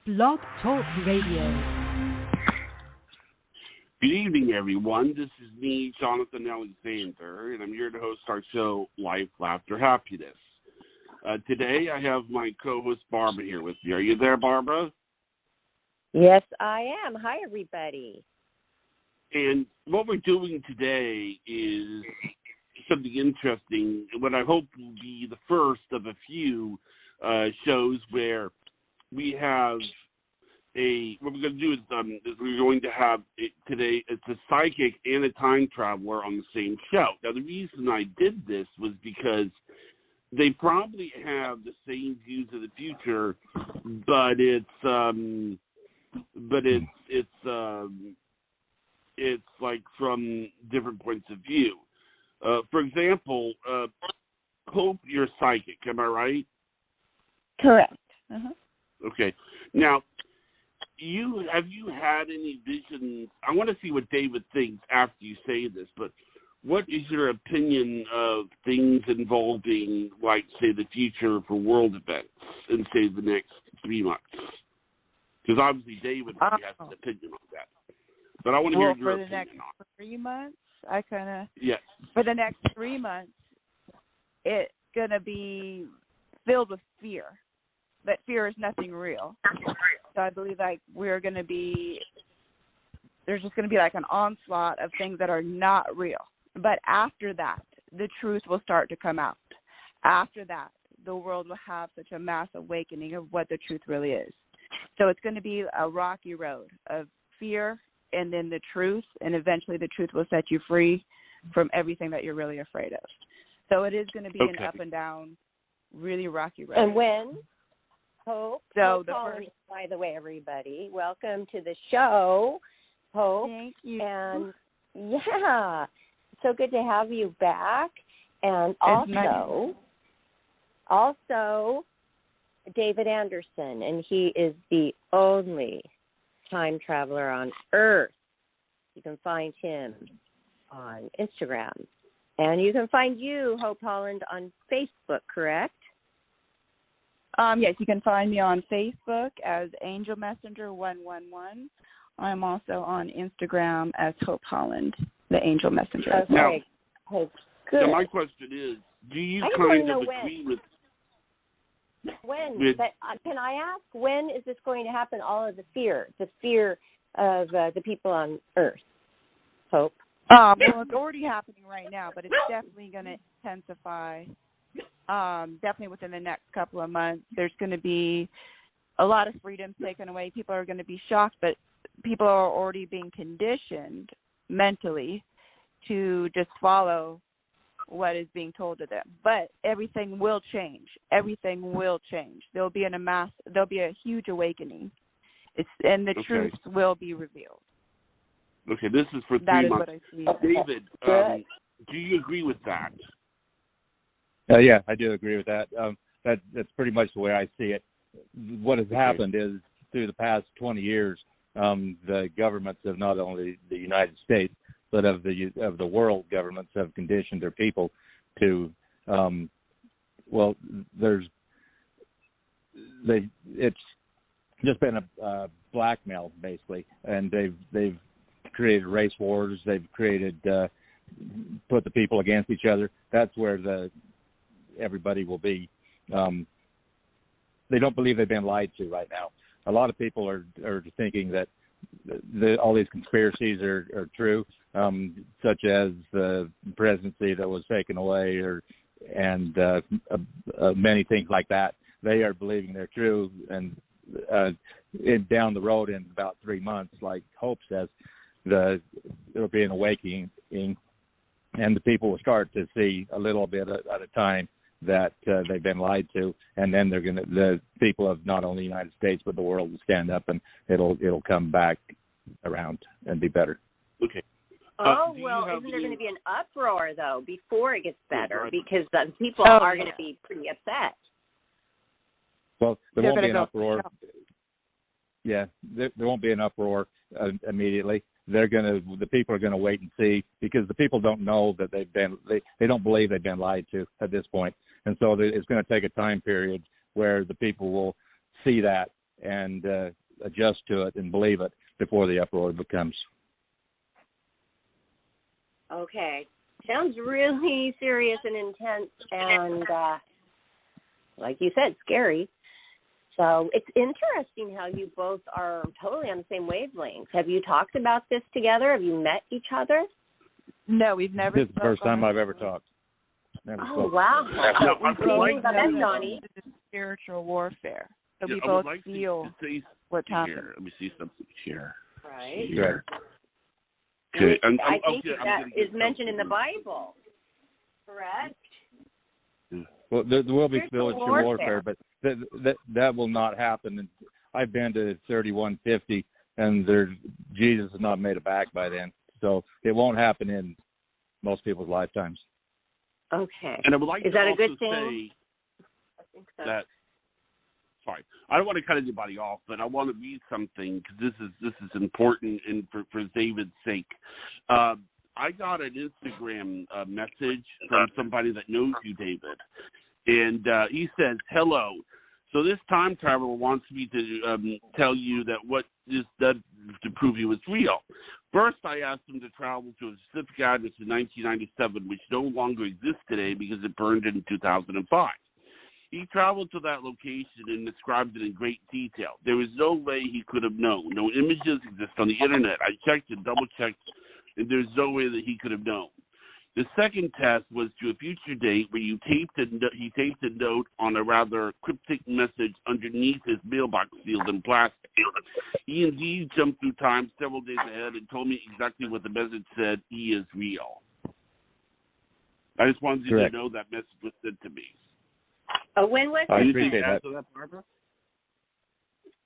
Blog Talk Radio. Good evening, everyone. This is me, Jonathan Alexander, and I'm here to host our show, Life, Laughter, Happiness. Today, I have my co-host, Barbara, here with me. Are you there, Barbara? Yes, I am. Hi, everybody. And what we're doing today is something interesting, what I hope will be the first of a few shows where we have what we're going to do is we're going to have today, it's a psychic and a time traveler on the same show. Now, the reason I did this was because they probably have the same views of the future, but it's like from different points of view. For example, Hope, you're psychic, am I right? Correct. Uh-huh. Okay. Now, have you had any visions? I want to see what David thinks after you say this, but what is your opinion of things involving, like, say, the future for world events in, say, the next 3 months? Because obviously David has an opinion on that. But I want to hear your opinion on it. For 3 months, Yes. For the next 3 months, it's going to be filled with fear. But fear is nothing real. So I believe there's just going to be like an onslaught of things that are not real. But after that, the truth will start to come out. After that, the world will have such a mass awakening of what the truth really is. So it's going to be a rocky road of fear and then the truth, and eventually the truth will set you free from everything that you're really afraid of. So it is going to be an up and down, really rocky road. And when? Hope. Hope Holland, by the way, everybody. Welcome to the show, Hope. Thank you. And, yeah, so good to have you back. And also, David Anderson, and he is the only time traveler on Earth. You can find him on Instagram. And you can find you, Hope Holland, on Facebook, correct? Yes, you can find me on Facebook as Angel Messenger 111. I'm also on Instagram as Hope Holland, the Angel Messenger. Okay. Now, good. So my question is, do you kind of agree with... When? Can I ask, when is this going to happen, all of the fear of the people on Earth? Hope? Well, it's already happening right now, but it's definitely going to intensify. Definitely within the next couple of months. There's going to be a lot of freedoms taken away. People are going to be shocked, but people are already being conditioned mentally to just follow what is being told to them. But everything will change. Everything will change. There'll be a huge awakening. And the truth will be revealed. Okay, this is for 3 that months. Is what I see. David, do you agree with that? Yeah, I do agree with that. That's pretty much the way I see it. What has happened is through the past 20 years, the governments of not only the United States but of the world governments have conditioned their people to, it's just been a blackmail basically, and they've created race wars. They've created put the people against each other. That's where everybody will be. They don't believe they've been lied to right now. A lot of people are thinking that all these conspiracies are true, such as the presidency that was taken away, and many things like that. They are believing they're true, and down the road in about 3 months, like Hope says, there'll be an awakening, and the people will start to see a little bit at a time that they've been lied to, and then the people of not only the United States but the world will stand up, and it'll come back around and be better. Okay. Isn't there going to be an uproar though before it gets better, because the people are going to be pretty upset? Well, there won't be an uproar. Yeah, there won't be an uproar immediately. The people are going to wait and see, because the people don't know that they don't believe they've been lied to at this point. And so it's going to take a time period where the people will see that and adjust to it and believe it before the uproar becomes. Okay. Sounds really serious and intense and, like you said, scary. So it's interesting how you both are totally on the same wavelength. Have you talked about this together? Have you met each other? No, we've never. This is the first time I've ever talked. Never spoke. Wow. No, I would like about that, Johnny. Spiritual warfare. So we I would both like feel to say what's here. happening. Let me see something here. Right. Here. And Okay. I think that is mentioned in the Bible, correct? Well, there will be Spiritual spiritual warfare. warfare, but that will not happen. And I've been to 3150, and Jesus has not made it back by then, so it won't happen in most people's lifetimes. Okay. And I would like is to that a also good thing? say I think so. that. Sorry, I don't want to cut anybody off, but I want to read something because this is important and for David's sake. I got an Instagram message from somebody that knows you, David, and he says, "Hello. So this time traveler wants me to tell you that what this does to prove he was real. First, I asked him to travel to a specific address in 1997, which no longer exists today because it burned in 2005. He traveled to that location and described it in great detail. There was no way he could have known. No images exist on the internet. I checked and double-checked, and there's no way that he could have known. The second test was to a future date where he taped a note on a rather cryptic message underneath his mailbox sealed in plastic. He indeed jumped through time several days ahead and told me exactly what the message said. He is real." I just wanted you to know that message was sent to me. When was I it? appreciate that. Barbara?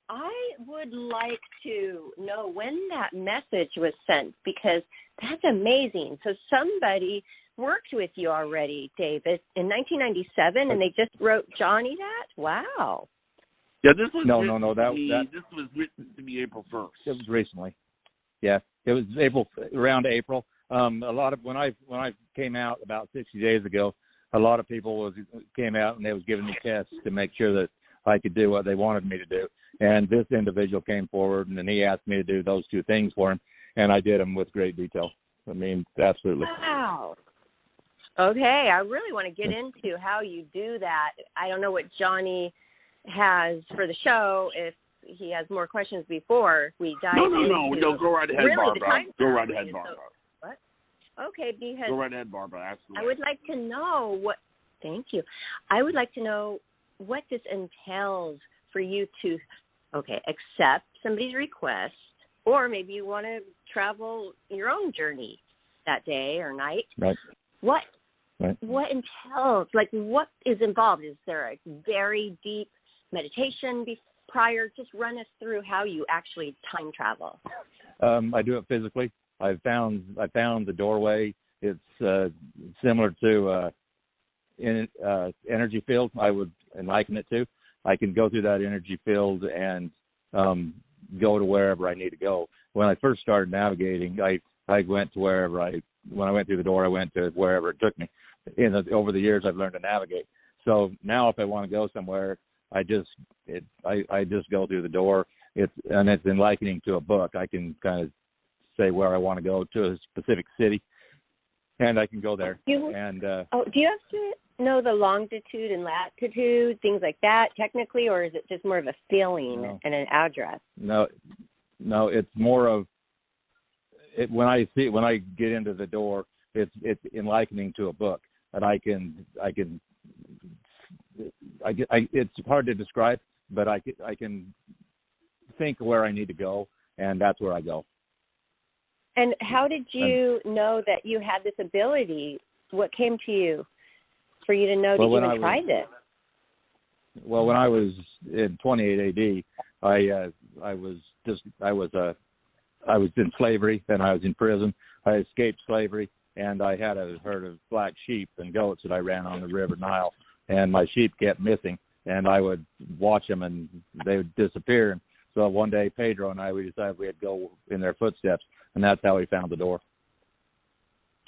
I would like to know when that message was sent because that's amazing. So somebody worked with you already, David, in 1997, and they just wrote Johnny that? Wow. Yeah, this was No. This was written to me April 1st. It was recently. Yeah, it was around April. A lot of when I came out about 60 days ago, a lot of people came out and they was giving me tests to make sure that I could do what they wanted me to do. And this individual came forward and then he asked me to do those two things for him, and I did them with great detail. I mean, absolutely. Wow. Okay, I really want to get into how you do that. I don't know what Johnny has for the show, if he has more questions before we dive into No, go right ahead, really Barbara. Go right ahead, Barbara. What? Okay, because Go right ahead, Barbara. Ask I would like to know what, thank you. I would like to know what this entails for you to, accept somebody's request, or maybe you want to travel your own journey that day or night. Right. What Right. What entails, like what is involved? Is there a very deep meditation prior? Just run us through how you actually time travel. I do it physically. I found the doorway. It's similar to energy field. I would liken it to. I can go through that energy field and go to wherever I need to go. When I first started navigating, I went to when I went through the door, I went to wherever it took me. Over the years, I've learned to navigate. So now, if I want to go somewhere, I just go through the door. It's in likening to a book. I can kind of say where I want to go to a specific city, and I can go there. Do you have to know the longitude and latitude, things like that, technically, or is it just more of a feeling and an address? No, it's more of it. When I get into the door, it's in likening to a book, and it's hard to describe, but I can think where I need to go, and that's where I go. And how did you know that you had this ability? What came to you for you to know to even try this? Well, when I was in 28 AD, I was in slavery, then I was in prison. I escaped slavery, and I had a herd of black sheep and goats that I ran on the River Nile, and my sheep kept missing, and I would watch them, and they would disappear. And so one day, Pedro and we decided we'd go in their footsteps, and that's how we found the door.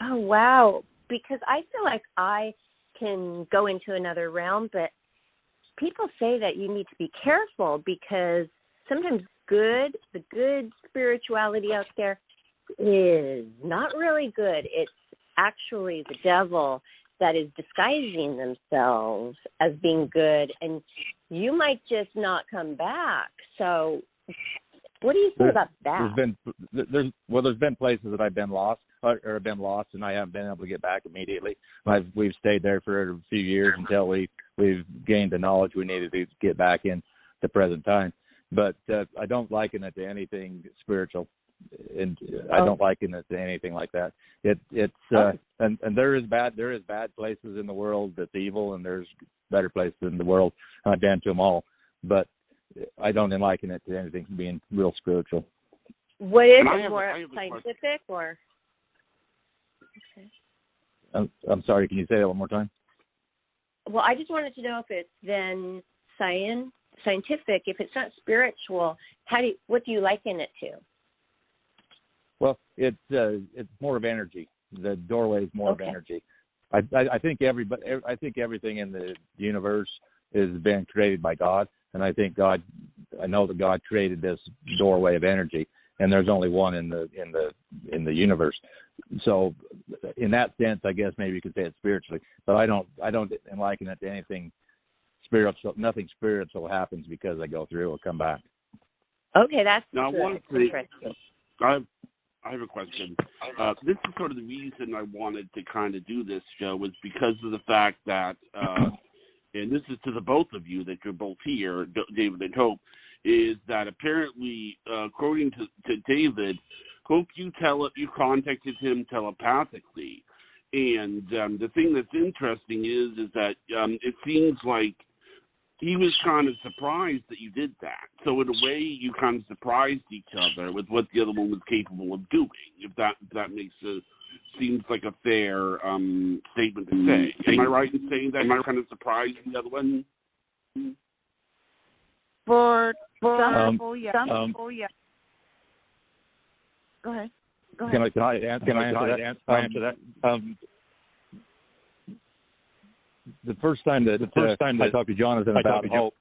Oh, wow. Because I feel like I can go into another realm, but people say that you need to be careful because sometimes the good spirituality out there is not really good. It's actually the devil that is disguising themselves as being good, and you might just not come back. So what do you think about that? There's been places that I've been lost, and I haven't been able to get back immediately. We've stayed there for a few years until we've gained the knowledge we needed to get back in the present time. But I don't liken it to anything spiritual, and I don't liken it to anything like that. And there is bad places in the world that's evil, and there's better places in the world. I've been to them all, but I don't liken it to anything being real spiritual. What is it, more scientific or? Okay. I'm sorry, can you say that one more time? Well, I just wanted to know if it's then scientific. If it's not spiritual, what do you liken it to? Well, it's more of energy. The doorway is more of energy. I think everything in the universe has been created by God, and I know that God created this doorway of energy, and there's only one in the universe. So, in that sense, I guess maybe you could say it spiritually, but I don't liken it to anything spiritual. Nothing spiritual happens because I go through or come back. Okay, that's now interesting. I have a question. This is sort of the reason I wanted to kind of do this show, was because of the fact that, and this is to the both of you that you're both here, David and Hope, is that apparently, according to David, Hope, you contacted him telepathically, and the thing that's interesting is that it seems like he was kind of surprised that you did that. So in a way, you kind of surprised each other with what the other one was capable of doing. If that makes seems like a fair statement to say. Am I right in saying that? Am I kind of surprised the other one? For some people, yeah. Go ahead. Can I answer that? The first time I talked to Jonathan about Hope,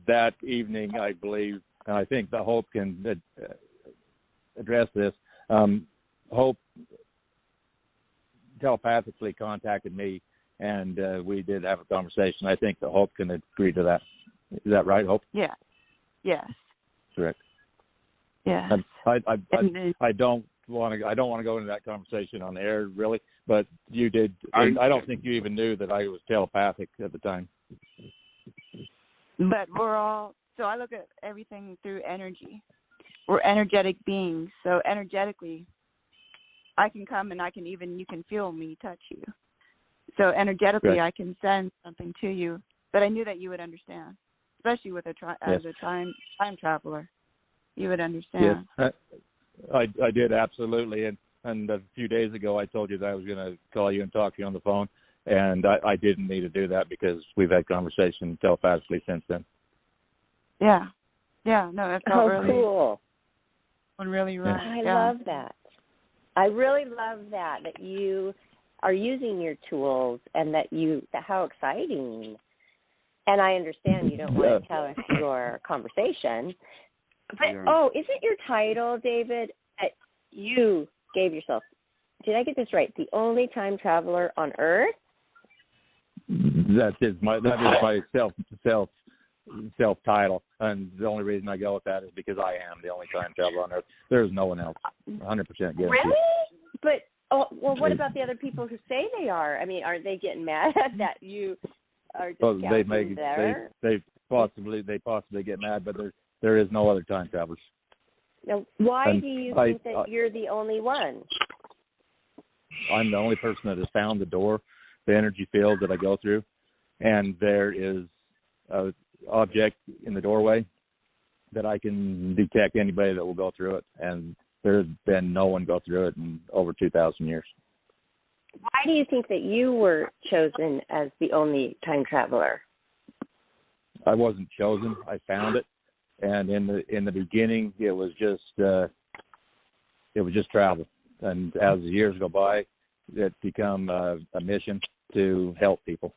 that evening, I believe, and I think that Hope can address this. Hope telepathically contacted me, and we did have a conversation. I think that Hope can agree to that. Is that right, Hope? Yeah. Yes. Correct. Yeah. I don't want to go into that conversation on the air, really, but you did. I don't think you even knew that I was telepathic at the time. But so I look at everything through energy. We're energetic beings, so energetically, I can come and you can feel me touch you. So energetically, right. I can send something to you, but I knew that you would understand, especially with as a time traveler. You would understand. Yes, I did, absolutely. And a few days ago, I told you that I was going to call you and talk to you on the phone, and I didn't need to do that because we've had conversation telepathically since then. Yeah. Yeah, no, that's really cool. Really right. I love that. I really love that you are using your tools and how exciting. And I understand you don't want to tell us your conversation. But, isn't your title, David, you gave yourself, did I get this right, the only time traveler on Earth? That is my self title, and the only reason I go with that is because I am the only time traveler on Earth. There is no one else. 100% guaranteed. Really? But what about the other people who say they are? I mean, are they getting mad that you are just there? They possibly get mad, but there is no other time travelers. Now, why do you think that you're the only one? I'm the only person that has found the door, the energy field that I go through, and there is an object in the doorway that I can detect anybody that will go through it, and there's been no one go through it in over 2,000 years. Why do you think that you were chosen as the only time traveler? I wasn't chosen. I found it. And in the beginning, it was just travel. And as the years go by, it become a mission to help people.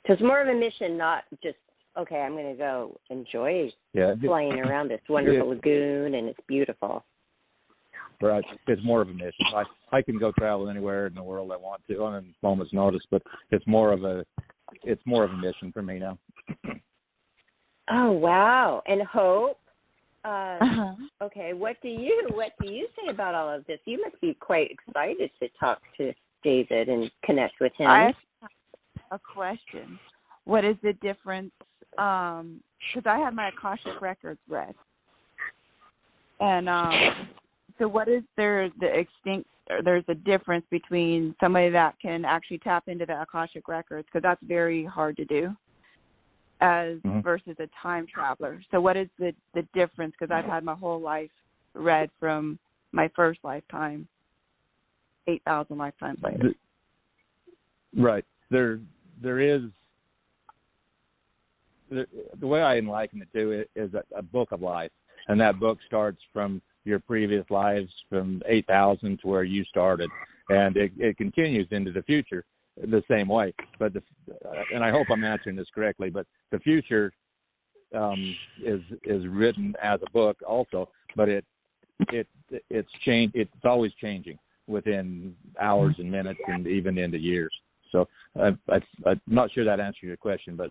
So it's more of a mission, not just, okay, I'm going to go enjoy flying around this wonderful lagoon, and it's beautiful. Right. It's more of a mission. I can go travel anywhere in the world I want to on a moment's notice, but it's more of a mission for me now. Oh, wow. And Hope, okay, what do you say about all of this? You must be quite excited to talk to David and connect with him. I have a question. What is the difference? Because I have my Akashic records read, and so what is there's a difference between somebody that can actually tap into the Akashic records, because that's very hard to do, versus a time traveler. So what is the difference? Because I've had my whole life read from my first lifetime, 8,000 lifetimes later. Right. There is the way I liken it to is a book of life, and that book starts from your previous lives from 8,000 to where you started, and it continues into the future the same way. But and I hope I'm answering this correctly, but the future is written as a book also, but it's changed. It's always changing within hours and minutes and even into years. So I'm not sure that answers your question, but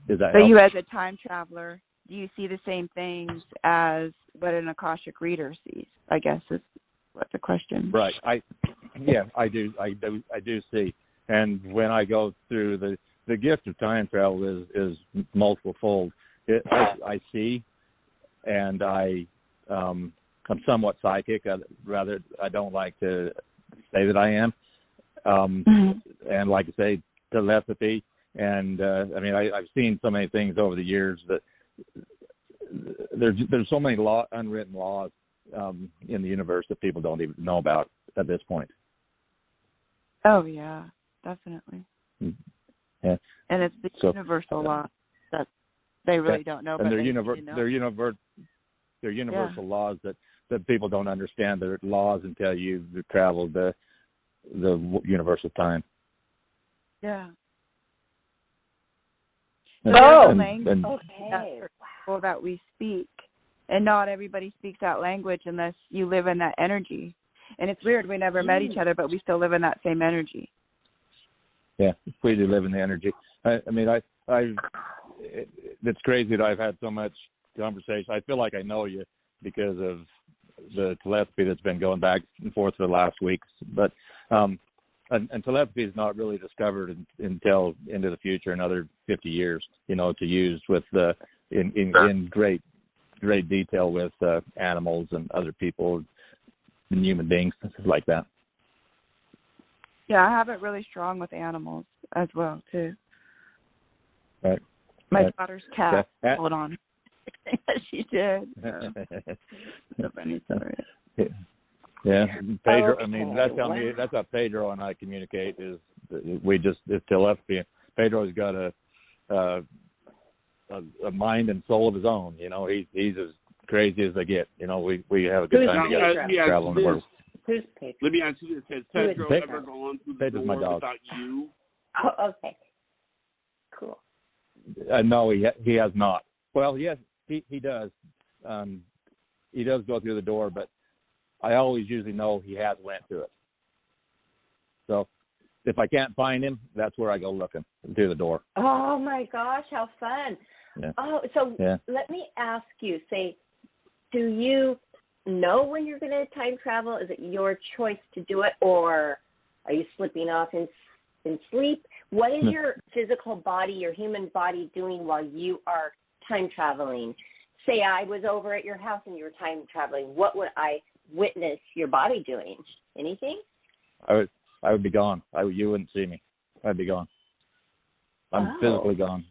does that So help? you, as a time traveler, do you see the same things as what an Akashic reader sees? I guess is what the question. Right. I do. I do see. And when I go through the gift of time travel is multiple fold. I see, and I'm somewhat psychic. I don't like to say that I am. And like I say, telepathy. And I've seen so many things over the years that there's so many unwritten laws in the universe that people don't even know about at this point. Oh yeah, definitely. Yeah. And it's the universal law that they really don't know. And but they're universal laws that people don't understand. They're laws until you've traveled the universal time. Yeah. And that we speak, and not everybody speaks that language unless you live in that energy. And it's weird, we never met each other, but we still live in that same energy. Yeah, we do live in the energy. It's crazy that I've had so much conversation. I feel like I know you because of the telepathy that's been going back and forth for the last weeks. But and telepathy is not really discovered until into the future, another 50 years, to use with in great detail with animals and other people and human beings, things like that. Yeah, I have it really strong with animals as well too. Right. My daughter's cat. Yeah. Hold on. She did. So funny story. Yeah, Pedro. Okay. That's how Pedro and I communicate. It's telepathy. Pedro's got a mind and soul of his own. He's as crazy as they get. We have a good time together traveling the world. Who's Pedro? Let me ask you this: has Pedro ever gone through the Pedro's my door dog. without you? Oh, okay. Cool. No, he has not. Well, yes, he does. He does go through the door, but I always usually know he has went through it. So if I can't find him, that's where I go looking through the door. Oh my gosh, how fun! Yeah. Oh, so let me ask you: do you know when you're going to time travel? Is it your choice to do it, or are you slipping off in sleep? What is your physical body, your human body, doing while you are time traveling? Say I was over at your house and you were time traveling. What would I witness your body doing? Anything? I would be gone. You wouldn't see me. I'd be gone. I'm physically gone.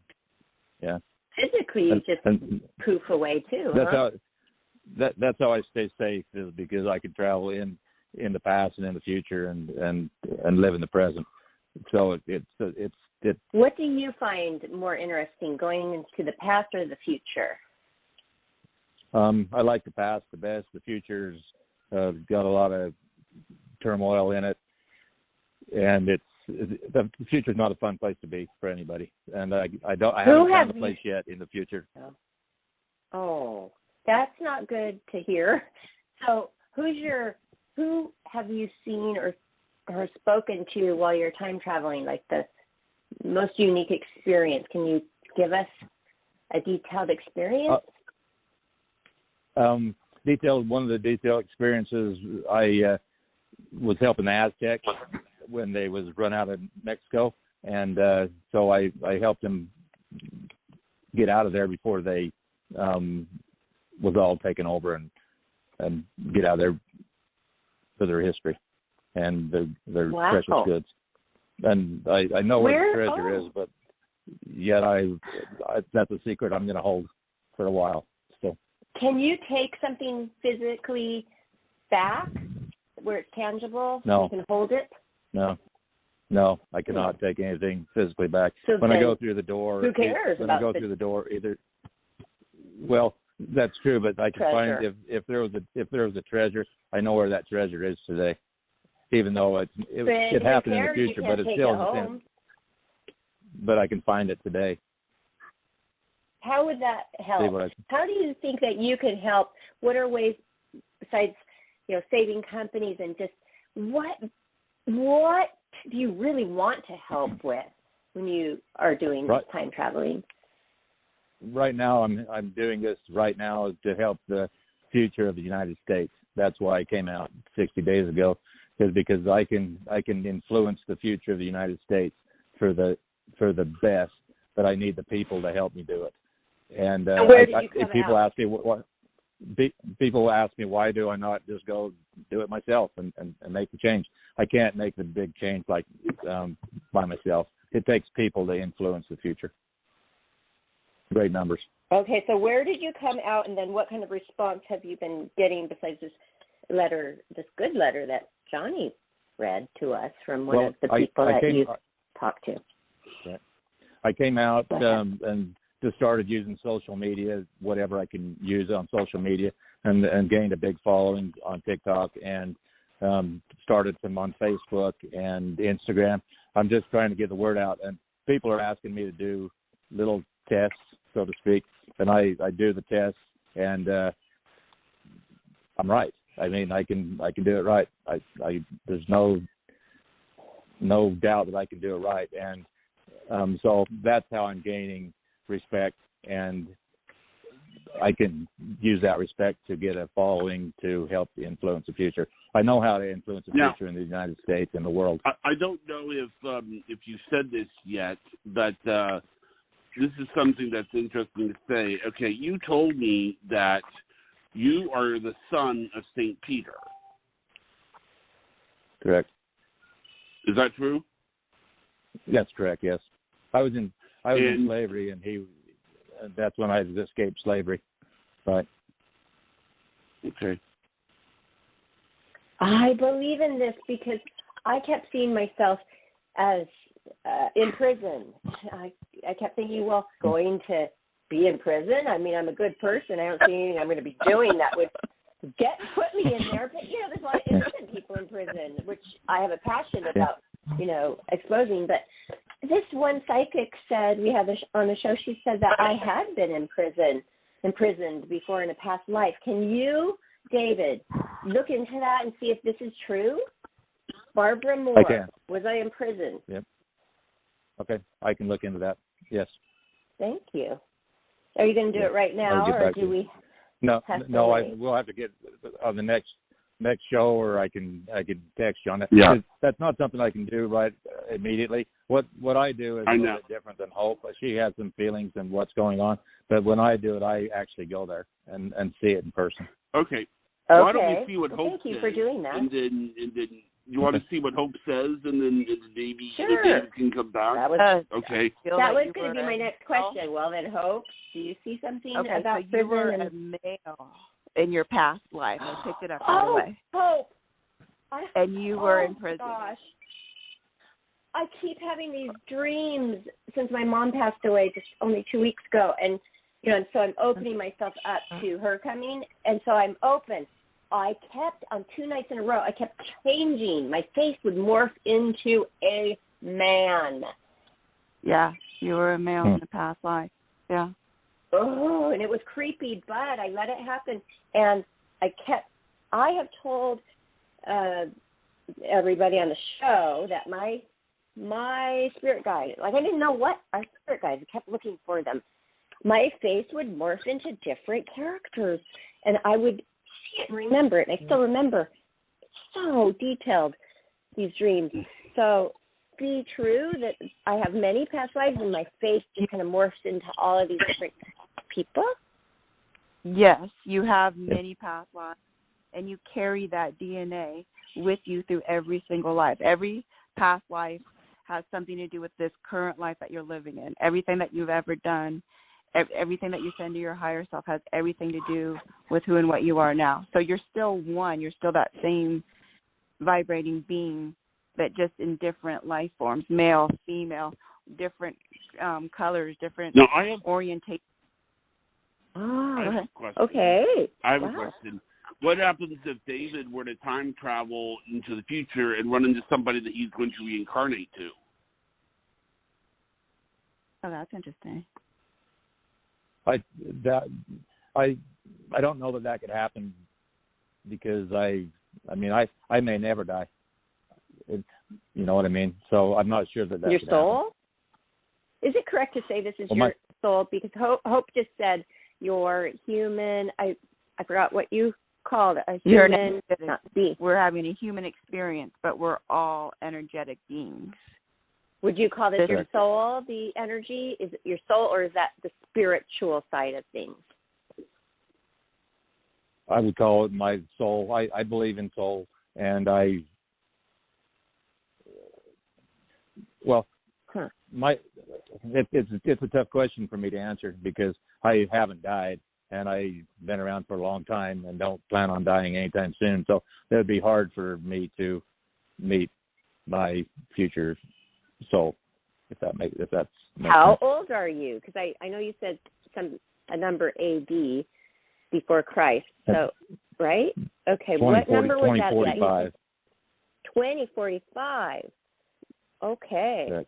Yeah. Physically, you just poof away too. That's how I stay safe, is because I can travel in the past and in the future and live in the present. So it's. What do you find more interesting, going into the past or the future? I like the past the best. The future's got a lot of turmoil in it, and the future's not a fun place to be for anybody, and I haven't found a place yet in the future. Oh, that's not good to hear. So who have you seen or spoken to while you're time traveling, like the most unique experience? Can you give us a detailed experience? One of the detailed experiences, I was helping the Aztecs when they was run out of Mexico, and so I helped them get out of there before they was all taken over and get out of there for their history and their precious goods. And I know where the treasure is, but yet that's a secret I'm going to hold for a while. So, can you take something physically back where it's tangible? No. You can hold it? No, I cannot take anything physically back. So when I go through the door, who cares when about I go through the door, either. Well, that's true, but I can treasure. find if there was a treasure, I know where that treasure is today. Even though it happened in the future, but it's still the same. But I can find it today. How would that help? How do you think that you can help? What are ways besides, saving companies, and just what do you really want to help with when you are doing this time traveling? Right now, I'm doing this right now to help the future of the United States. That's why I came out 60 days ago, because I can influence the future of the United States for the best, but I need the people to help me do it. And where did you come people out? ask me people ask me, why do I not just go do it myself and make the change? I can't make the big change like by myself. It takes people to influence the future. Great numbers. Okay, so where did you come out, and then what kind of response have you been getting besides this good letter that Johnny read to us from one of the people you talked to? Right. I came out and just started using social media, whatever I can use on social media, and gained a big following on TikTok, and started some on Facebook and Instagram. I'm just trying to get the word out, and people are asking me to do little tests, so to speak, and I do the tests, and I'm right. I mean, I can do it right. There's no doubt that I can do it right, and so that's how I'm gaining respect, and I can use that respect to get a following to help influence the future. I know how to influence the future in the United States and the world. I don't know if you said this yet, but this is something that's interesting to say. Okay, you told me that you are the son of St. Peter. Correct. Is that true? That's correct, yes. I was in slavery, and that's when I escaped slavery. Right. Okay. I believe in this because I kept seeing myself as in prison. I kept thinking, well, going to be in prison? I mean, I'm a good person. I don't see anything I'm going to be doing that would put me in there. But, there's a lot of innocent people in prison, which I have a passion about, exposing. But this one psychic said, we had on the show, she said that I had been imprisoned before in a past life. Can you, David, look into that and see if this is true? Barbara Moore, I can. was I in prison? Yep. Okay, I can look into that. Yes. Thank you. Are you going to do it right now, or do we? No. We'll have to get on the next show, or I can text you on that. Yeah. That's not something I can do right immediately. What I do is a little bit different than Hope. She has some feelings and what's going on, but when I do it, I actually go there and see it in person. Okay. Why don't we see what Hope says? Thank you for doing that. And then you want to see what Hope says, and then maybe sure. David can come back? Okay. That was going to be my next question. Well, then, Hope, do you see something about so prison? You were a male in your past life. I picked it up right away. Hope. And you were in prison. Gosh. I keep having these dreams since my mom passed away just only 2 weeks ago. And, and so I'm opening myself up to her coming. And so I'm open. I kept, on 2 nights in a row, I kept changing. My face would morph into a man. Yeah, you were a male in the past life. Yeah. Oh, and it was creepy, but I let it happen. And I have told everybody on the show that my spirit guide, like I didn't know what our spirit guides, I kept looking for them. My face would morph into different characters, and I would see it and remember it. And I still remember. It's so detailed, these dreams. So be true that I have many past lives, and my face just kind of morphs into all of these different people? Yes, you have many past lives, and you carry that DNA with you through every single life. Every past life has something to do with this current life that you're living in. Everything that you've ever done, everything that you send to your higher self has everything to do with who and what you are now. So you're still one. You're still that same vibrating being, but just in different life forms, male, female, different colors, different orientation. Oh, okay. I have a question. What happens if David were to time travel into the future and run into somebody that he's going to reincarnate to? Oh, that's interesting. I don't know that could happen because I may never die. You know what I mean? So I'm not sure that your could soul? happen. Is it correct to say this is your soul? Because Hope just said your human. I forgot what you called a human. We're having a human experience, but we're all energetic beings. Would you call this your soul, the energy? Is it your soul, or is that the spiritual side of things? I would call it my soul. I believe in soul, and it's a tough question for me to answer because I haven't died, and I've been around for a long time and don't plan on dying anytime soon. So it would be hard for me to meet my future soul, if that's How old are you? Because I know you said a number AD before Christ. So right? Okay. What number was that? 2045. 2045. Okay. Right.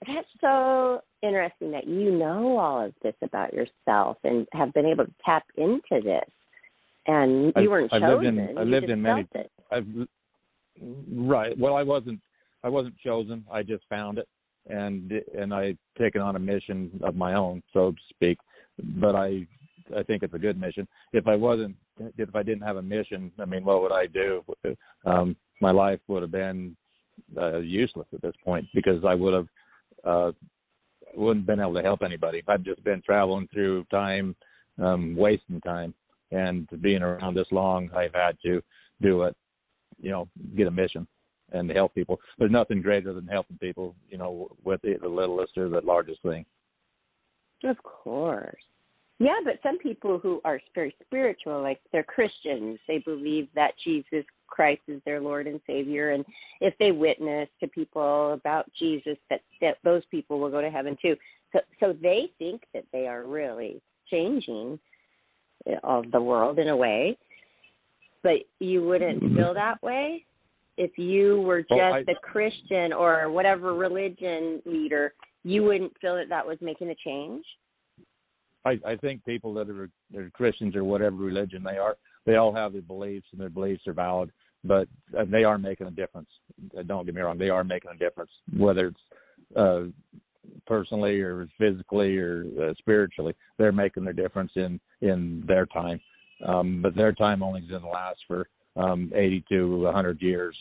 That's so interesting that you know all of this about yourself and have been able to tap into this. And you weren't chosen. I lived in many. It. Right. Well, I wasn't chosen. I just found it, and I taken on a mission of my own, so to speak. But I think it's a good mission. If I didn't have a mission, I mean, what would I do? My life would have been useless at this point because I wouldn't been able to help anybody. I've just been traveling through time, wasting time, and being around this long, I've had to do it, get a mission and to help people. There's nothing greater than helping people, with the littlest or the largest thing. Of course. Yeah, but some people who are very spiritual, like they're Christians, they believe that Jesus Christ is their Lord and Savior, and if they witness to people about Jesus, that those people will go to heaven too. So they think that they are really changing of the world in a way, but you wouldn't feel that way if you were just a Christian or whatever religion leader. You wouldn't feel that was making a change. I think people that are Christians or whatever religion they all have their beliefs, and their beliefs are valid, but they are making a difference. Don't get me wrong, they are making a difference, whether it's personally or physically or spiritually. They're making their difference in their time, but their time only is going to last for 80 to 100 years,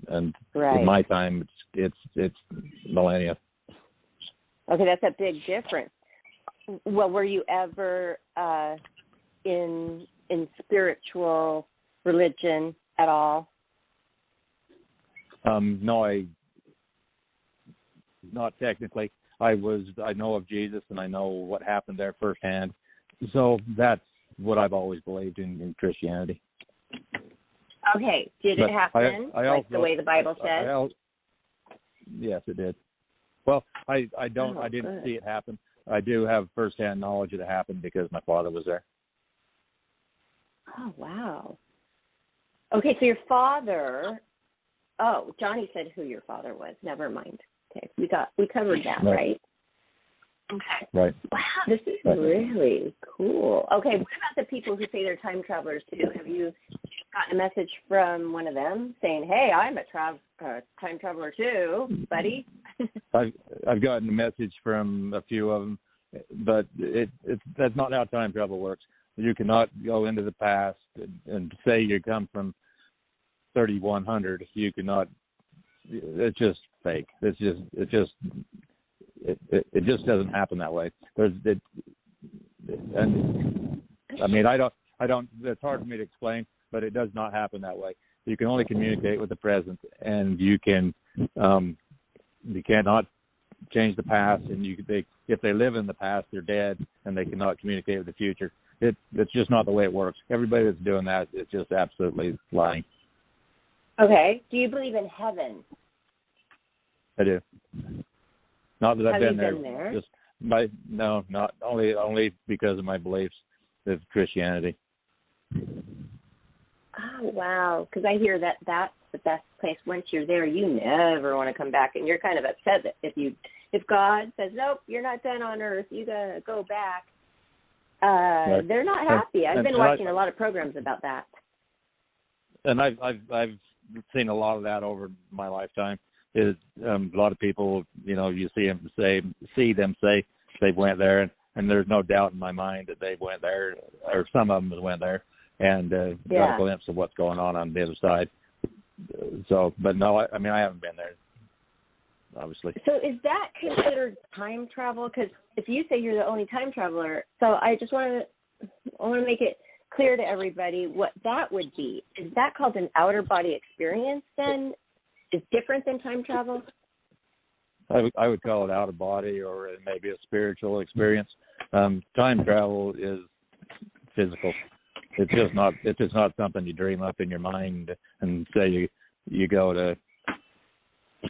and right. In my time it's millennia. Okay, that's a big difference. Well, were you ever in spiritual religion at all? No, not technically. I know of Jesus, and I know what happened there firsthand. So that's what I've always believed in Christianity. Okay. Did it happen the way the Bible says? Yes, it did. Well, I didn't see it happen. I do have firsthand knowledge that it happened because my father was there. Oh, wow. Okay, so your father, Johnny said who your father was. Never mind. Okay, we covered that, right? Okay. Right. Wow, this is really cool. Okay, what about the people who say they're time travelers too? Have you gotten a message from one of them saying, "Hey, I'm a time traveler too, buddy"? I've gotten a message from a few of them, but that's not how time travel works. You cannot go into the past and say you come from 3100. You cannot. It's just fake. It just doesn't happen that way. And I mean, I don't. It's hard for me to explain, but it does not happen that way. You can only communicate with the present, and you cannot change the past. And if they live in the past, they're dead, and they cannot communicate with the future. It's just not the way it works. Everybody that's doing that is just absolutely lying. Okay. Do you believe in heaven? I do. Not that I've been there. Just not only because of my beliefs of Christianity. Oh wow! Because I hear that that's the best place. Once you're there, you never want to come back, and you're kind of upset that if God says nope, you're not done on Earth, you gotta go back. Right. They're not happy. I've been watching a lot of programs about that. And I've seen a lot of that over my lifetime. Is a lot of people, you see them say they went there, and there's no doubt in my mind that they went there, or some of them went there, and got a glimpse of what's going on the other side. So, but no, I mean, I haven't been there, obviously. So is that considered time travel? Because if you say you're the only time traveler, so I just want to make it clear to everybody what that would be. Is that called an outer body experience then? Is different than time travel? I would call it out of body, or maybe a spiritual experience. Time travel is physical. It's just not something you dream up in your mind and say you go to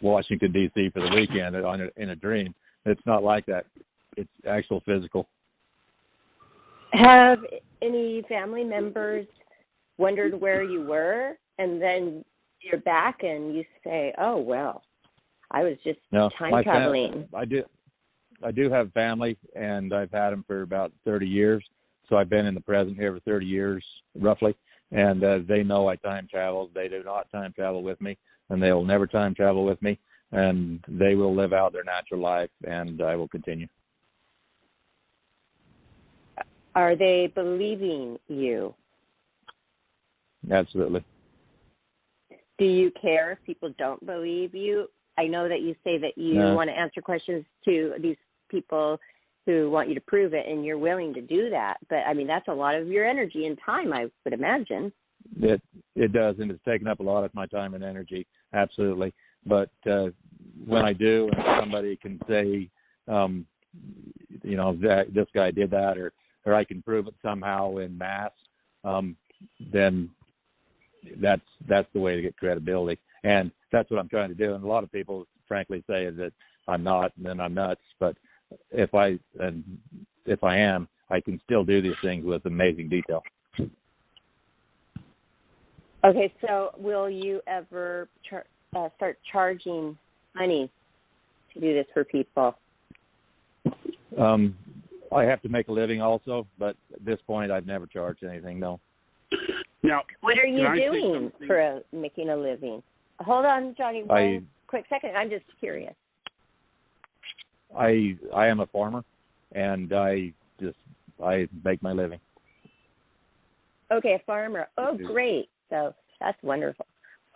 Washington D.C. for the weekend in a dream. It's not like that. It's actual physical. Have any family members wondered where you were, and then you're back and you say, "Oh well, I was just time traveling"? I do have family, and I've had them for about 30 years. So I've been in the present here for 30 years, roughly, and they know I time travel. They do not time travel with me, and they will never time travel with me, and they will live out their natural life, and I will continue. Are they believing you? Absolutely. Do you care if people don't believe you? I know that you say that you want to answer questions to these people who want you to prove it, and you're willing to do that. But, I mean, that's a lot of your energy and time, I would imagine. It does, and it's taken up a lot of my time and energy, absolutely. But when I do, and somebody can say, that this guy did that, or I can prove it somehow in mass, then that's the way to get credibility. And that's what I'm trying to do. And a lot of people, frankly, say that I'm not, and then I'm nuts. But if I am, I can still do these things with amazing detail. Okay, so will you ever start charging money to do this for people? I have to make a living also, but at this point, I've never charged anything, no. Now, what are you doing for making a living? Hold on, Johnny, one quick second. I'm just curious. I am a farmer, and I make my living. Okay, a farmer. Oh, great. So that's wonderful.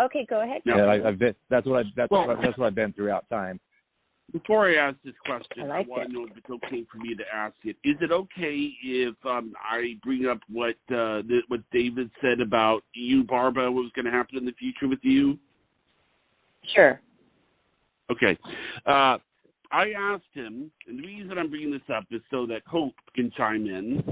Okay, go ahead. Yeah, that's what I've been throughout time. Before I ask this question, I want it. to know if it's okay for me to ask it. Is it okay if I bring up what David said about you, Barbara, what was going to happen in the future with you? Sure. Okay. I asked him, and the reason I'm bringing this up is so that Hope can chime in.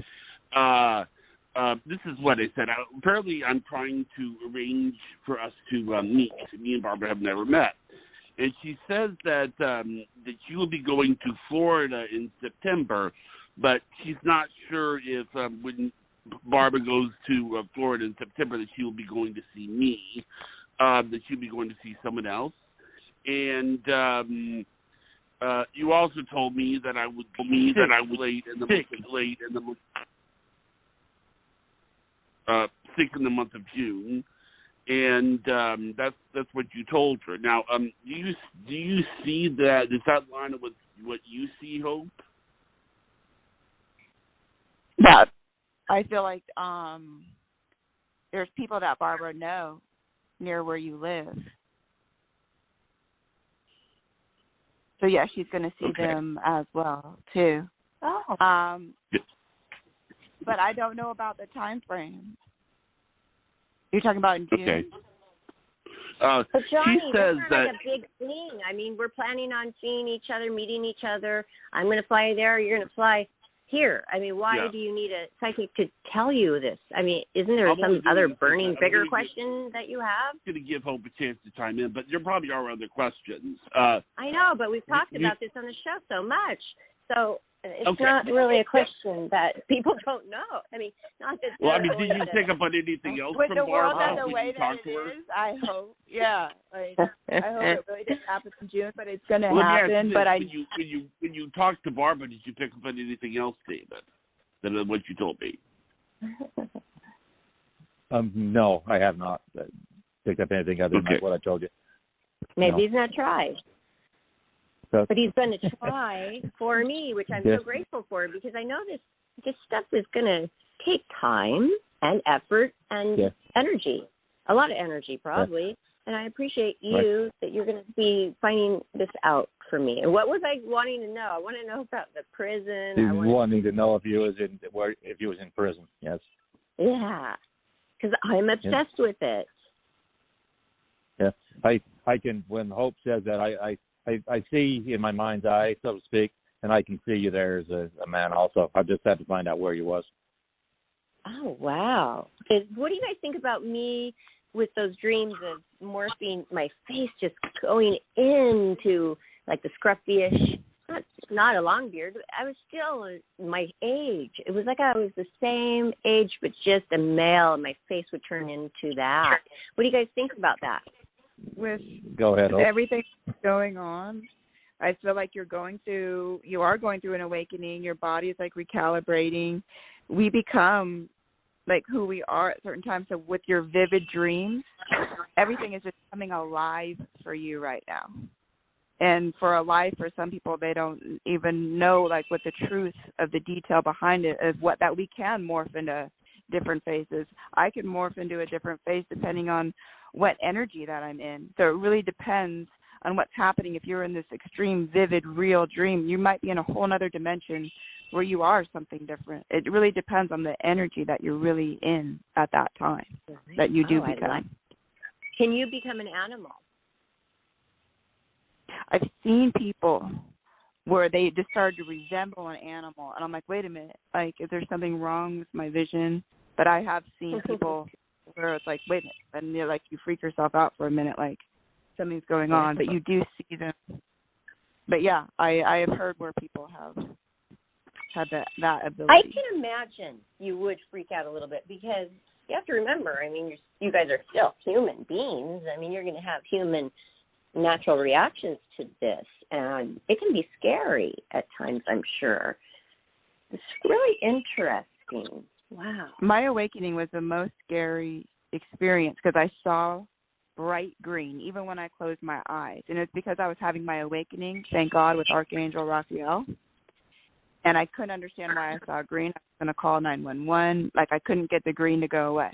This is what I said. Apparently, I'm trying to arrange for us to meet. Me and Barbara have never met. And she says that she will be going to Florida in September, but she's not sure if when Barbara goes to Florida in September that she will be going to see me, that she'll be going to see someone else. And You also told me that I would be late in the sick in the month of June, and that's what you told her. Now, do you see that? Does that line up with what you see, Hope? Yeah, I feel like there's people that Barbara know near where you live. So yeah, she's going to see them as well too. Oh. But I don't know about the time frame. You're talking about in June? Okay. But Johnny, she says that's not that like a big thing. I mean, we're planning on seeing each other, meeting each other. I'm going to fly there. You're going to fly here. I mean, why do you need a psychic to tell you this? I mean, isn't there some other burning, bigger question that you have? I'm going to give Hope a chance to chime in, but there probably are other questions. I know, but we've talked about this on the show so much. So it's not really a question that people don't know. I mean, not that. Well, I mean, did you pick up on anything else with from the world Barbara? the way that it is, I hope. Yeah, like, I hope it really didn't happen in June, but it's going to happen. But when you talked to Barbara, did you pick up on anything else, David, than what you told me? No, I have not picked up anything other than what I told you. Maybe he's not tried. So, but he's going to try for me, which I'm so grateful for, because I know this stuff is going to take time and effort and energy, a lot of energy probably. And I appreciate you that you're going to be finding this out for me. And what was I wanting to know? I want to know about the prison. He's wanting to know if he was in prison. Yes. Yeah, because I'm obsessed with it. Yeah, I can. When Hope says that, I see in my mind's eye, so to speak, and I can see you there as a man also. I just had to find out where you was. Oh, wow. What do you guys think about me with those dreams of morphine, my face just going into like the scruffy-ish, not a long beard. I was still my age. It was like I was the same age, but just a male, and my face would turn into that. What do you guys think about that? Go ahead, with everything going on, I feel like you are going through an awakening. Your body is like recalibrating. We become like who we are at certain times. So with your vivid dreams, everything is just coming alive for you right now. And for alive, for some people, they don't even know like what the truth of the detail behind it is, what that we can morph into different phases. I can morph into a different phase depending on what energy that I'm in. So it really depends on what's happening. If you're in this extreme, vivid, real dream, you might be in a whole other dimension where you are something different. It really depends on the energy that you're really in at that time that you do become. Can you become an animal? I've seen people where they just started to resemble an animal, and I'm like, wait a minute, like, is there something wrong with my vision? But I have seen people where it's like, wait a minute, and you're like, you freak yourself out for a minute, like something's going on, but you do see them. But yeah, I have heard where people have had that ability. I can imagine you would freak out a little bit, because you have to remember, I mean, you guys are still human beings. I mean, you're going to have human natural reactions to this, and it can be scary at times, I'm sure. It's really interesting. Wow. My awakening was the most scary experience because I saw bright green even when I closed my eyes. And it's because I was having my awakening, thank God, with Archangel Raphael. And I couldn't understand why I saw green. I was going to call 911. Like, I couldn't get the green to go away.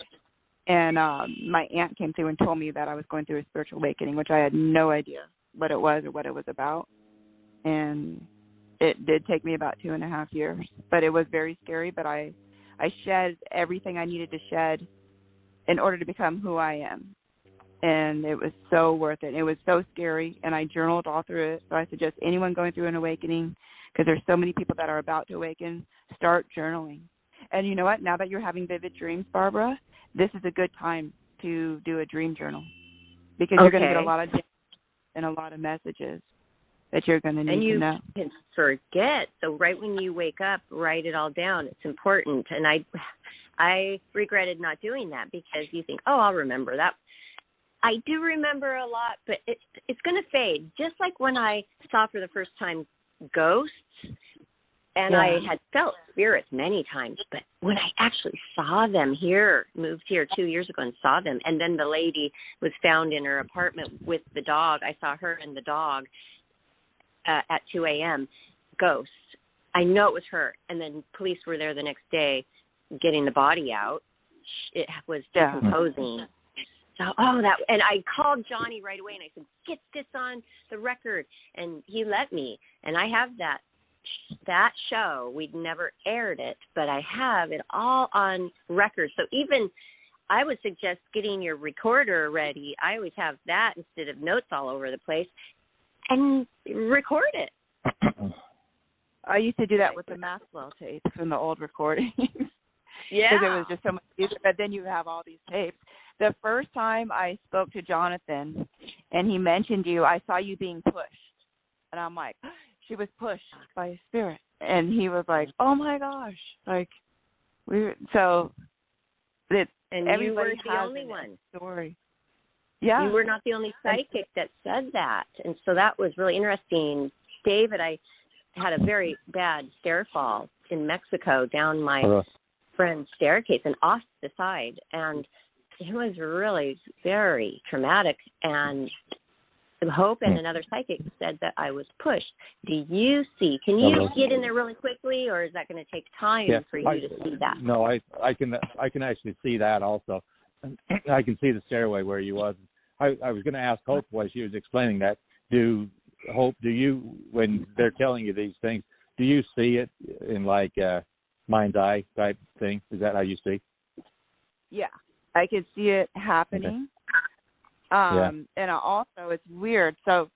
And my aunt came through and told me that I was going through a spiritual awakening, which I had no idea what it was or what it was about. And it did take me about 2.5 years. But it was very scary, but I shed everything I needed to shed in order to become who I am. And it was so worth it. It was so scary, and I journaled all through it. So I suggest anyone going through an awakening, because there's so many people that are about to awaken, start journaling. And you know what? Now that you're having vivid dreams, Barbara, this is a good time to do a dream journal, because you're going to get a lot of and a lot of messages that you're going to need to know. And you can forget. So right when you wake up, write it all down. It's important. And I regretted not doing that, because you think, oh, I'll remember that. I do remember a lot, but it's going to fade. Just like when I saw for the first time ghosts, and I had felt spirits many times, but when I actually saw them here, moved here 2 years ago and saw them, and then the lady was found in her apartment with the dog. I saw her and the dog at 2 a.m., ghosts. I know it was her. And then police were there the next day getting the body out. It was decomposing. So, and I called Johnny right away, and I said, get this on the record. And he let me. And I have that show. We'd never aired it, but I have it all on record. So even I would suggest getting your recorder ready. I always have that instead of notes all over the place, and record it. I used to do that with the Maxwell tapes from the old recordings. Yeah. Because it was just so much easier, but then you have all these tapes. The first time I spoke to Jonathan and he mentioned you, I saw you being pushed. And I'm like, she was pushed by a spirit. And he was like, oh my gosh. Like, and you weren't the only one. Story. Yeah. You were not the only psychic that said that. And so that was really interesting. David, I had a very bad stair fall in Mexico down my friend's staircase and off the side. And it was really very traumatic. And Hope and another psychic said that I was pushed. Can you get in there really quickly, or is that going to take time for you to see that? No, I can actually see that also. I can see the stairway where you was. I was going to ask Hope while she was explaining that. Hope, do you, when they're telling you these things, do you see it in like mind's eye type thing? Is that how you see? Yeah, I could see it happening. Okay. And also it's weird. So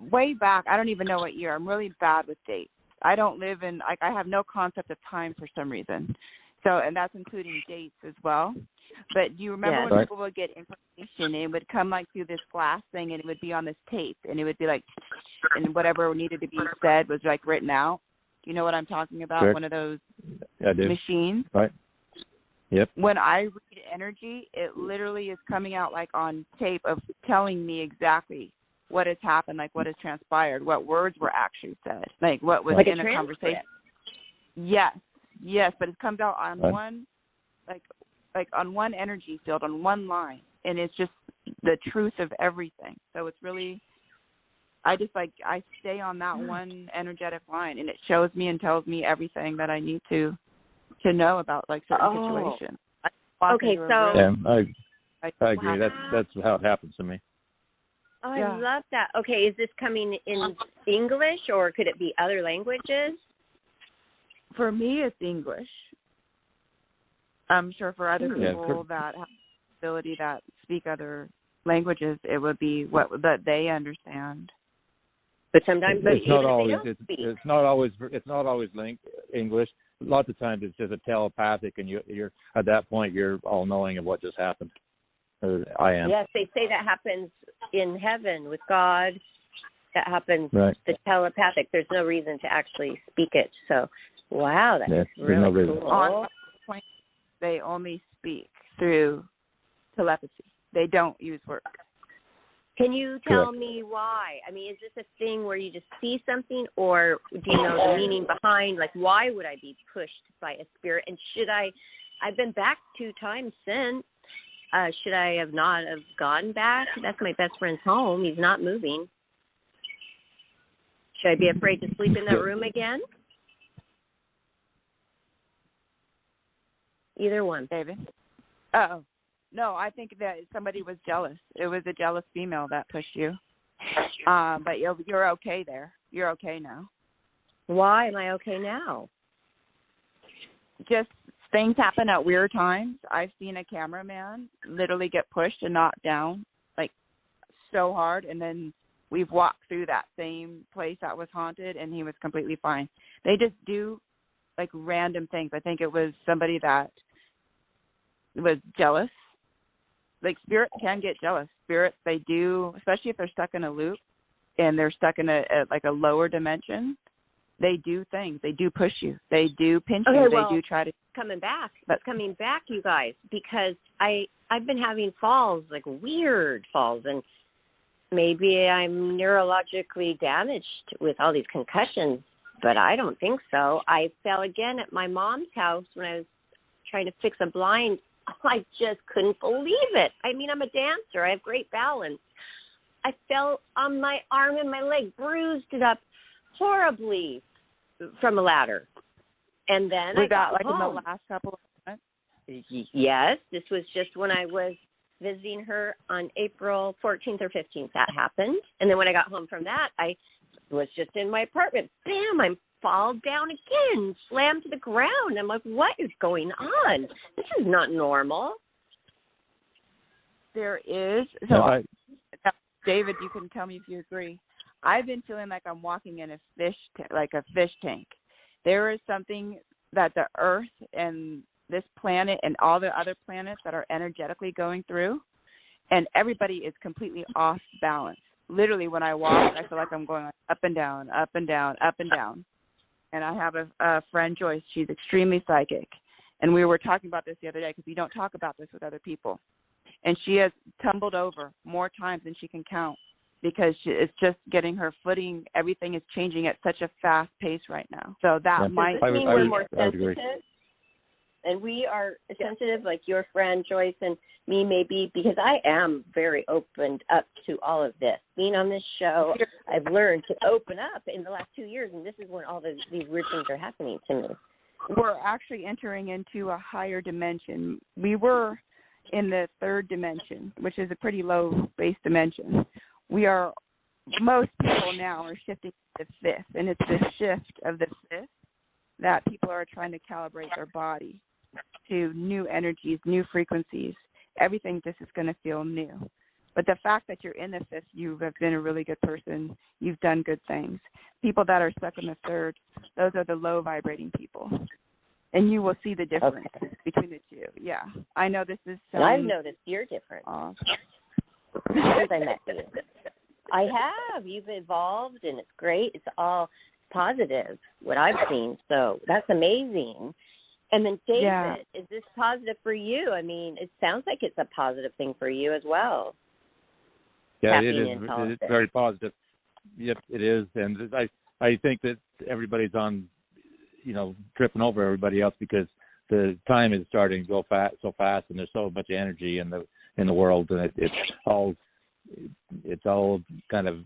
way back, I don't even know what year. I'm really bad with dates. I don't live in, I have no concept of time for some reason. So, and that's including dates as well. But do you remember when people would get information and it would come like through this glass thing and it would be on this tape and it would be like, and whatever needed to be said was like written out? Do you know what I'm talking about? Sure. One of those machines? Right. Yep. When I read energy, it literally is coming out like on tape of telling me exactly what has happened, like what has transpired, what words were actually said, like what was like in a conversation. Yes, but it comes out on one, like on one energy field, on one line, and it's just the truth of everything. So it's really, I stay on that one energetic line, and it shows me and tells me everything that I need to know about like certain situations. Okay, so I agree. That's how it happens to me. Oh, I love that. Okay, is this coming in English or could it be other languages? For me, it's English. I'm sure for other people that have the ability that speak other languages, it would be that they understand. But sometimes it's not always. It's not always English. Lots of times it's just a telepathic, and you're at that point you're all knowing of what just happened. I am. Yes, they say that happens in heaven with God. That happens the telepathic. There's no reason to actually speak it. So, wow, that's really cool. On that point, they only speak through telepathy. They don't use words. Can you tell me why? I mean, is this a thing where you just see something, or do you know the meaning behind, like, why would I be pushed by a spirit? And I've been back 2 times since. Should I have not have gone back? That's my best friend's home. He's not moving. Should I be afraid to sleep in that room again? Either one. David? Uh-oh. No, I think that somebody was jealous. It was a jealous female that pushed you. But you're okay there. You're okay now. Why am I okay now? Just things happen at weird times. I've seen a cameraman literally get pushed and knocked down, like, so hard, and then we've walked through that same place that was haunted, and he was completely fine. They just do, like, random things. I think it was somebody that was jealous. Like, spirits can get jealous. Spirits, they do, especially if they're stuck in a loop and they're stuck in a lower dimension. they do things. They do push you. They do pinch Okay, you. well, They do try to. Coming back. But- It's coming back, you guys, because I've been having falls, like weird falls, and maybe I'm neurologically damaged with all these concussions, but I don't think so. I fell again at my mom's house when I was trying to fix a blind. I just couldn't believe it. I mean, I'm a dancer. I have great balance. I fell on my arm and my leg, bruised it up horribly from a ladder. And then Was I that got like home. in the last couple of months? Yes, this was just when I was visiting her on April 14th or 15th. That happened. And then when I got home from that, I was just in my apartment. Bam, I fall down again, slammed to the ground. I'm like, what is going on? This is not normal. There is. No, David, you can tell me if you agree. I've been feeling like I'm walking in a fish tank. There is something that the Earth and this planet and all the other planets that are energetically going through, and everybody is completely off balance. Literally, when I walk, I feel like I'm going up and down, up and down, up and down. And I have a friend, Joyce. She's extremely psychic. And we were talking about this the other day because we don't talk about this with other people. And she has tumbled over more times than she can count because it's just getting her footing. Everything is changing at such a fast pace right now. So that might Does this mean we're more I would agree. sensitive? And we are sensitive, like your friend Joyce and me, maybe, because I am very opened up to all of this. Being on this show, I've learned to open up in the last 2 years, and this is when all these weird things are happening to me. We're actually entering into a higher dimension. We were in the third dimension, which is a pretty low base dimension. Most people now are shifting to the fifth, and it's the shift of the fifth that people are trying to calibrate their body to new energies, new frequencies. Everything just is going to feel new. But the fact that you're in the fifth, you have been a really good person. You've done good things. People that are stuck in the third, those are the low vibrating people. And you will see the difference between the two. Yeah. I know this is And I've noticed you're different. Since I met you. I have. You've evolved, and it's great. It's all positive, what I've seen. So that's amazing. And then, David, is this positive for you? I mean, it sounds like it's a positive thing for you as well. Yeah, it is. It's very positive. Yep, it is. And I think that everybody's on, tripping over everybody else because the time is starting to go so fast, and there's so much energy in the world, and it's all kind of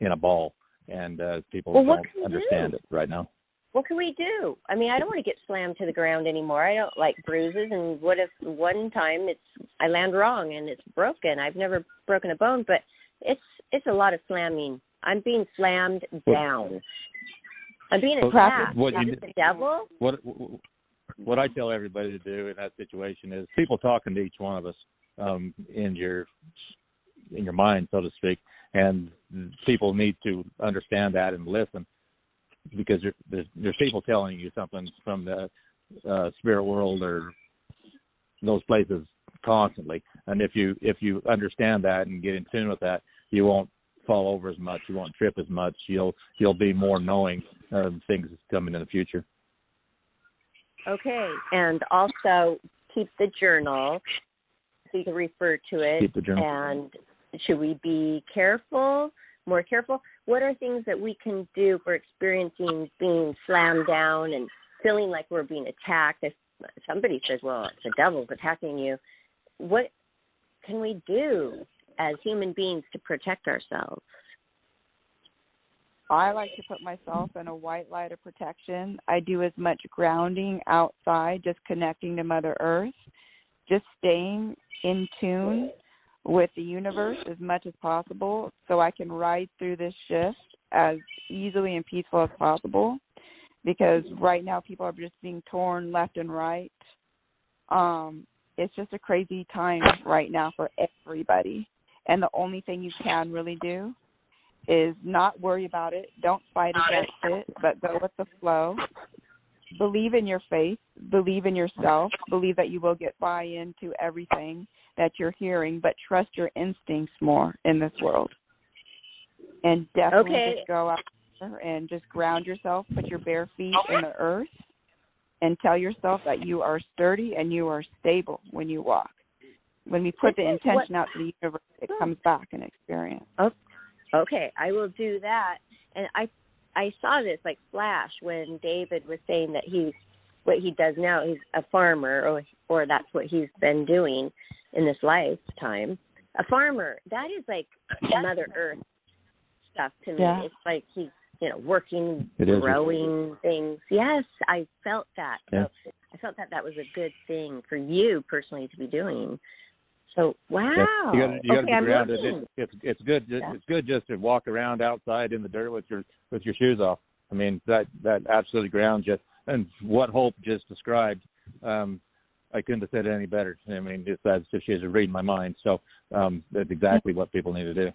in a ball, and people don't understand it right now. What can we do? I mean, I don't want to get slammed to the ground anymore. I don't like bruises. And what if one time I land wrong and it's broken? I've never broken a bone, but it's a lot of slamming. I'm being slammed down. I'm being attacked. Is the devil? What I tell everybody to do in that situation is people talking to each one of us in your mind, so to speak, and people need to understand that and listen. Because there's people telling you something from the spirit world or those places constantly, and if you understand that and get in tune with that, you won't fall over as much, you won't trip as much. You'll be more knowing of things that's coming in the future. Okay, and also keep the journal so you can refer to it. Keep the journal. And should we be more careful? What are things that we can do for experiencing being slammed down and feeling like we're being attacked? If somebody says, well, it's the devil's attacking you, what can we do as human beings to protect ourselves? I like to put myself in a white light of protection. I do as much grounding outside, just connecting to Mother Earth, just staying in tune with the universe as much as possible so I can ride through this shift as easily and peaceful as possible, because right now people are just being torn left and right. It's just a crazy time right now for everybody, and the only thing you can really do is not worry about it. Don't fight against it, but go with the flow. Believe in your faith. Believe in yourself. Believe that you will get buy-in to everything that you're hearing, but trust your instincts more in this world. And definitely just go out and just ground yourself, put your bare feet in the earth, and tell yourself that you are sturdy and you are stable when you walk. When we put the intention out to the universe, it comes back in experience. Okay, I will do that. And I saw this like flash when David was saying that what he does now, he's a farmer, or that's what he's been doing in this lifetime. A farmer, that is like Mother Earth stuff to me. Yeah. It's like he's, working, growing things. Yes, I felt that. Yeah. So I felt that was a good thing for you personally to be doing. So wow. Yeah. You got to be grounded. It's good. Yeah. It's good just to walk around outside in the dirt with your shoes off. I mean, that absolutely grounds you. And what Hope just described, I couldn't have said it any better. I mean, that's if she's reading my mind. So that's exactly what people need to do.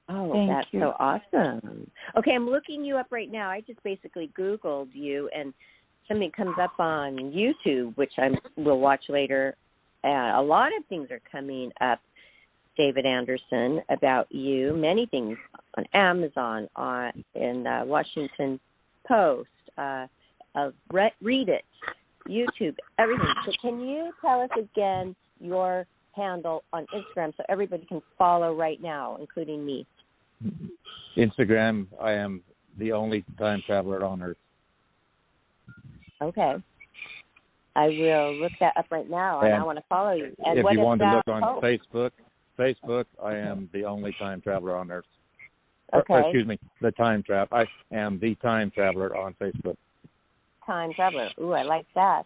Oh, Thank that's you. so awesome. Okay, I'm looking you up right now. I just basically Googled you, and something comes up on YouTube, which we'll watch later. A lot of things are coming up, David Anderson, about you. Many things on Amazon, in Washington Post. Read it, YouTube, everything. So can you tell us again your handle on Instagram so everybody can follow right now, including me? Instagram, I am the only time traveler on Earth. Okay. I will look that up right now, and I want to follow you. And if what you want to look on Hope? Facebook, I am the only time traveler on Earth. Okay. Or, excuse me, the time traveler. I am the time traveler on Facebook. Time traveler. Ooh, I like that.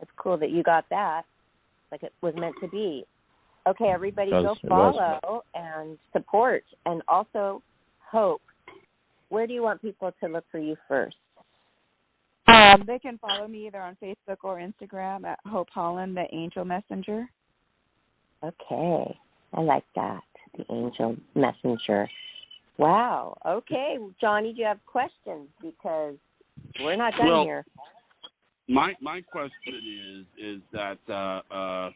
It's cool that you got that, like it was meant to be. Okay, everybody go follow and support. And also, Hope, where do you want people to look for you first? They can follow me either on Facebook or Instagram at Hope Holland, the Angel Messenger. Okay, I like that, the Angel Messenger. Wow. Okay, Johnny, do you have questions? Because we're not done here. My question is that I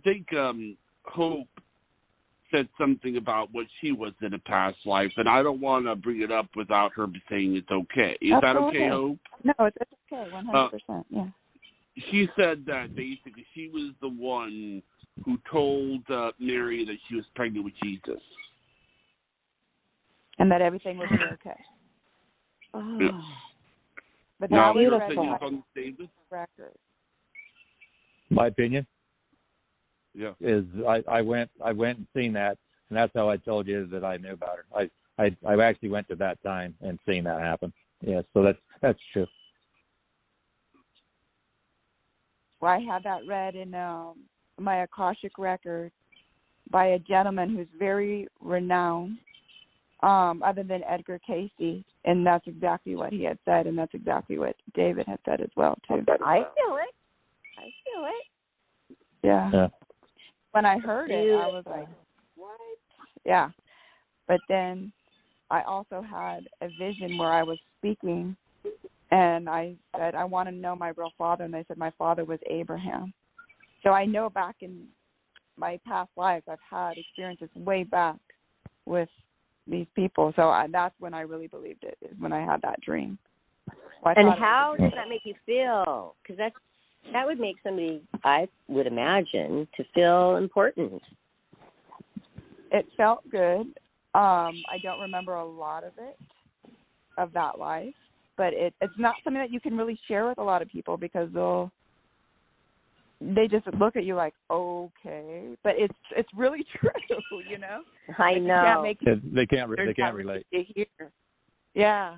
think Hope said something about what she was in a past life, and I don't want to bring it up without her saying it's okay. Is that okay, Hope? No, it's okay, 100%, yeah. She said that basically she was the one who told Mary that she was pregnant with Jesus. And that everything would be okay. Oh. Yes. But Now, that was your read opinion by on David? record. My opinion? Yeah. Is I went and seen that, and that's how I told you that I knew about her. I actually went to that time and seen that happen. Yeah, so that's true. Well, I had that read in my Akashic record by a gentleman who's very renowned, other than Edgar Casey, and that's exactly what he had said, and that's exactly what David had said as well too. I feel it. Yeah. When I heard it, I was like, what? Yeah. But then I also had a vision where I was speaking, and I said, I want to know my real father. And they said, my father was Abraham. So I know back in my past lives, I've had experiences way back with these people. So that's when I really believed it, is when I had that dream. And how does that make you feel? Because that would make somebody, I would imagine, to feel important. It felt good. I don't remember a lot of it, of that life, but it's not something that you can really share with a lot of people because they just look at you like, okay, but it's really true, you know. I know. They can't relate. Yeah,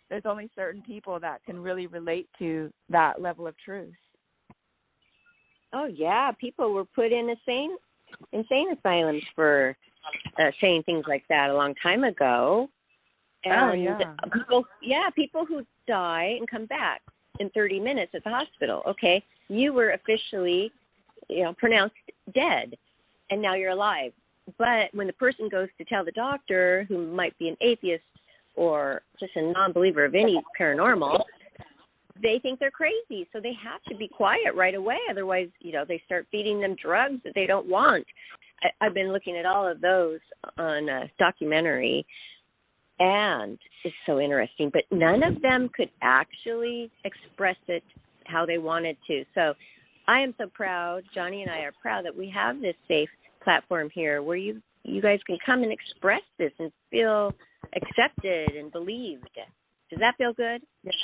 there's only certain people that can really relate to that level of truth. Oh yeah, people were put in insane asylums for saying things like that a long time ago. And people who die and come back in 30 minutes at the hospital. Okay, you were officially, pronounced dead, and now you're alive. But when the person goes to tell the doctor, who might be an atheist or just a non-believer of any paranormal, they think they're crazy, so they have to be quiet right away. Otherwise, they start feeding them drugs that they don't want. I've been looking at all of those on a documentary, And it's so interesting, but none of them could actually express it how they wanted to. So I am so proud, Johnny and I are proud that we have this safe platform here where you guys can come and express this and feel accepted and believed. Does that feel good? Yes,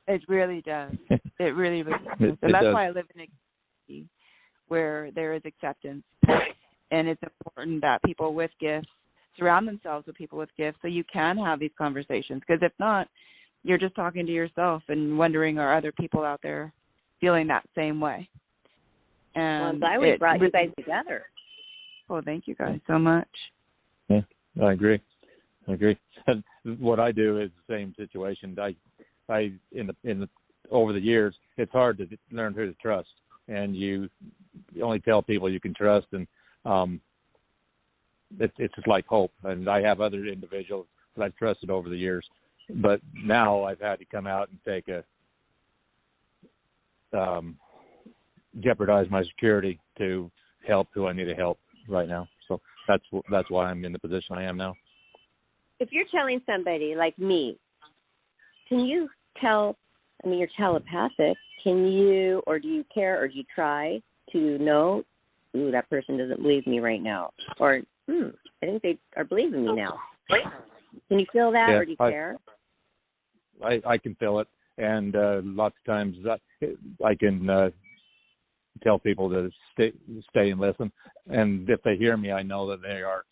it really does. It really, really does. And that's why I live in a community where there is acceptance. And it's important that people with gifts surround themselves with people with gifts so you can have these conversations. Because if not, you're just talking to yourself and wondering, are other people out there feeling that same way? And well, I'm glad we brought you guys together. Well, thank you guys so much. Yeah, I agree. And what I do is the same situation. I in the over the years, it's hard to learn who to trust, and you only tell people you can trust, and it's just like Hope. And I have other individuals that I've trusted over the years, but now I've had to come out and take jeopardize my security to help who I need to help right now. So that's why I'm in the position I am now. If you're telling somebody like me, can you tell, I mean, you're telepathic, can you, or do you care, or do you try to know, ooh, that person doesn't believe me right now, or, I think they are believing me now. Can you feel that, or do you care? I can feel it, and lots of times I can tell people to stay and listen, and if they hear me, I know that they are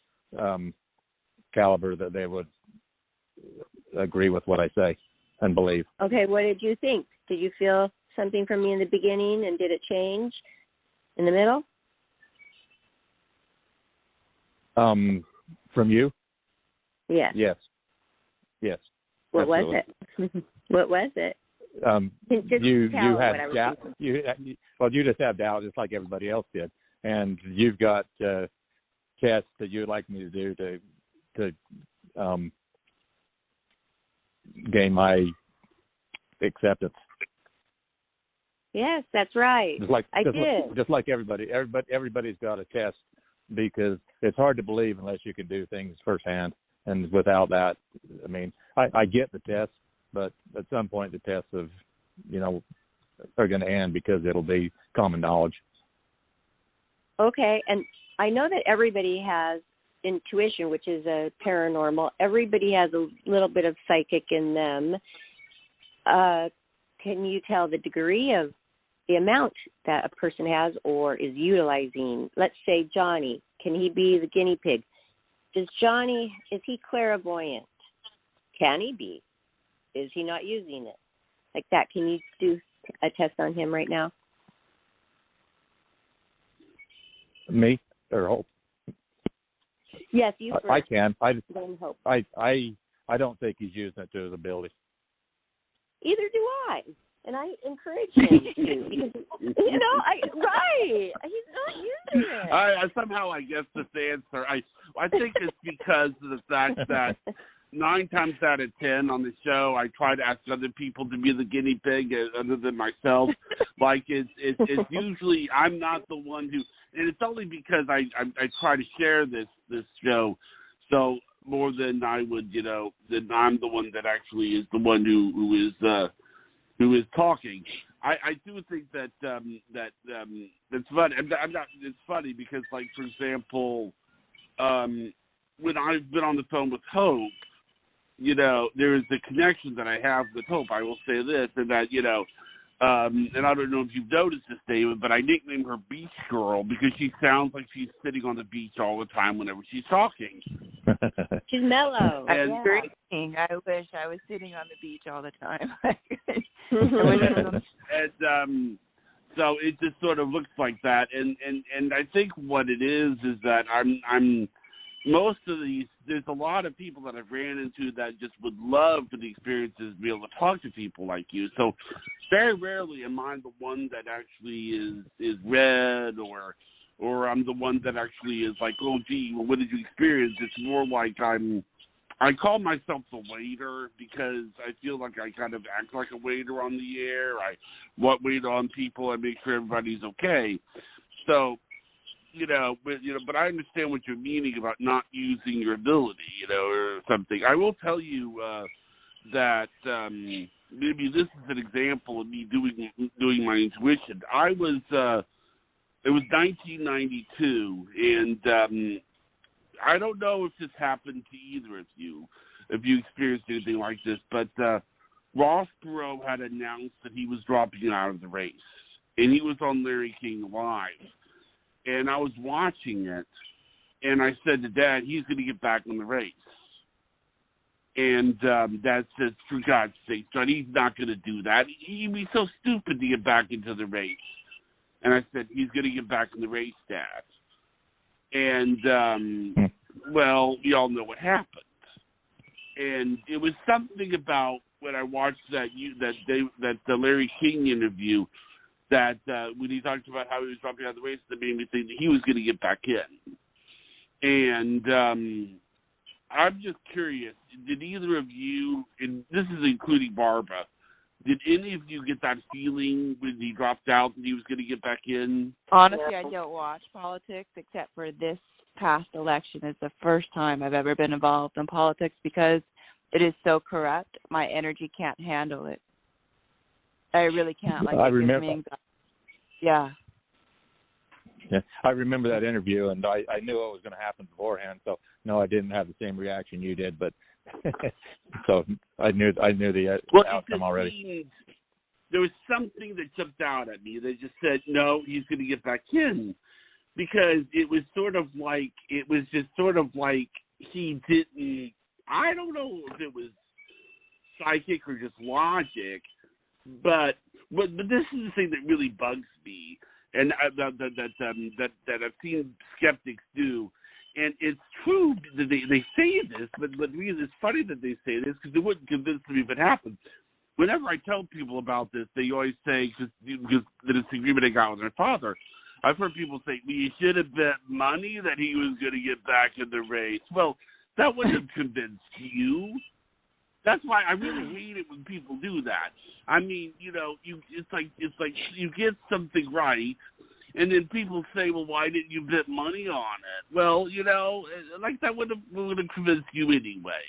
caliber that they would agree with what I say and believe. Okay, what did you think? Did you feel something from me in the beginning, and did it change in the middle? From you? Yes. Yes. What absolutely. was it? What was it? You had doubt. You just have doubt, just like everybody else did, and you've got tests that you'd like me to do to gain my acceptance. Yes, that's right. Just like everybody. Everybody's got a test, because it's hard to believe unless you can do things firsthand. And without that, I mean, I get the test, but at some point the tests are going to end because it'll be common knowledge. Okay, and I know that everybody has intuition, which is a paranormal. Everybody has a little bit of psychic in them. Can you tell the degree of the amount that a person has or is utilizing? Let's say Johnny, can he be the guinea pig? Is he clairvoyant? Can he be? Is he not using it? Like that, can you do a test on him right now? Me or Hope? Yes, you first. I can. Hope. I don't think he's using it to his ability. Either do I. And I encourage him to, because, right. He's not using it. Somehow I guess this answer, I think it's because of the fact that 9 times out of 10 on the show, I try to ask other people to be the guinea pig other than myself. Like it's usually I'm not the one who, and it's only because I try to share this show, so more than I would, then I'm the one that actually is the one who is talking. I do think that it's funny. It's funny because, like, for example, when I've been on the phone with Hope, there is the connection that I have with Hope. I will say this, and that, and I don't know if you've noticed this, David, but I nicknamed her Beach Girl because she sounds like she's sitting on the beach all the time whenever she's talking. She's mellow. I wish I was sitting on the beach all the time. And so it just sort of looks like that, and I think what it is that I'm most of these. There's a lot of people that I've ran into that just would love for the experiences to be able to talk to people like you. So very rarely am I the one that actually is read or I'm the one that actually is like, oh gee, well, what did you experience? It's more like I call myself the waiter because I feel like I kind of act like a waiter on the air. I wait on people. I make sure everybody's okay. So but I understand what you're meaning about not using your ability, or something. I will tell you that maybe this is an example of me doing my intuition. It was 1992, and I don't know if this happened to either of you, if you experienced anything like this, but Ross Perot had announced that he was dropping out of the race, and he was on Larry King Live. And I was watching it, and I said to Dad, he's going to get back in the race. And Dad said, for God's sake, John, he's not going to do that. He'd be so stupid to get back into the race. And I said, he's going to get back in the race, Dad. And, well, we all know what happened. And it was something about when I watched that Larry King interview, that when he talked about how he was dropping out of the race, that made me think that he was going to get back in. And I'm just curious, did either of you, and this is including Barbara, did any of you get that feeling when he dropped out that he was going to get back in? Honestly, I don't watch politics except for this past election. It's the first time I've ever been involved in politics because it is so corrupt. My energy can't handle it. I really can't. I remember. Yeah. Yeah, I remember that interview, and I knew what was going to happen beforehand. So no, I didn't have the same reaction you did, but so I knew the outcome already. There was something that jumped out at me that just said, no, he's going to get back in, because it was just sort of like he didn't. I don't know if it was psychic or just logic, but this is the thing that really bugs me, and that I've seen skeptics do, and it's true that they say this, but really it's funny that they say this because it wouldn't convince me if it happened. Whenever I tell people about this, they always say, because the disagreement I got with their father, I've heard people say, well, you should have bet money that he was going to get back in the race. Well, that wouldn't have convinced you. That's why I really hate it when people do that. I mean, it's like you get something right, and then people say, well, why didn't you bet money on it? Well, like that would have convinced you anyway.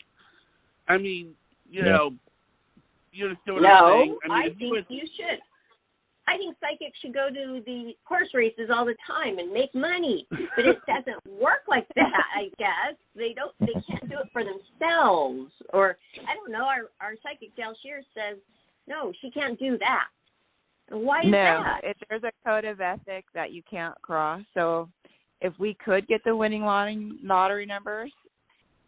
I mean, you understand what I'm saying? I think you should. I think psychics should go to the horse races all the time and make money, but it doesn't work like that. I guess they can't do it for themselves, or I don't know. Our psychic Dale Shears says no, she can't do that. Why is that? No, there's a code of ethics that you can't cross. So if we could get the winning lottery numbers,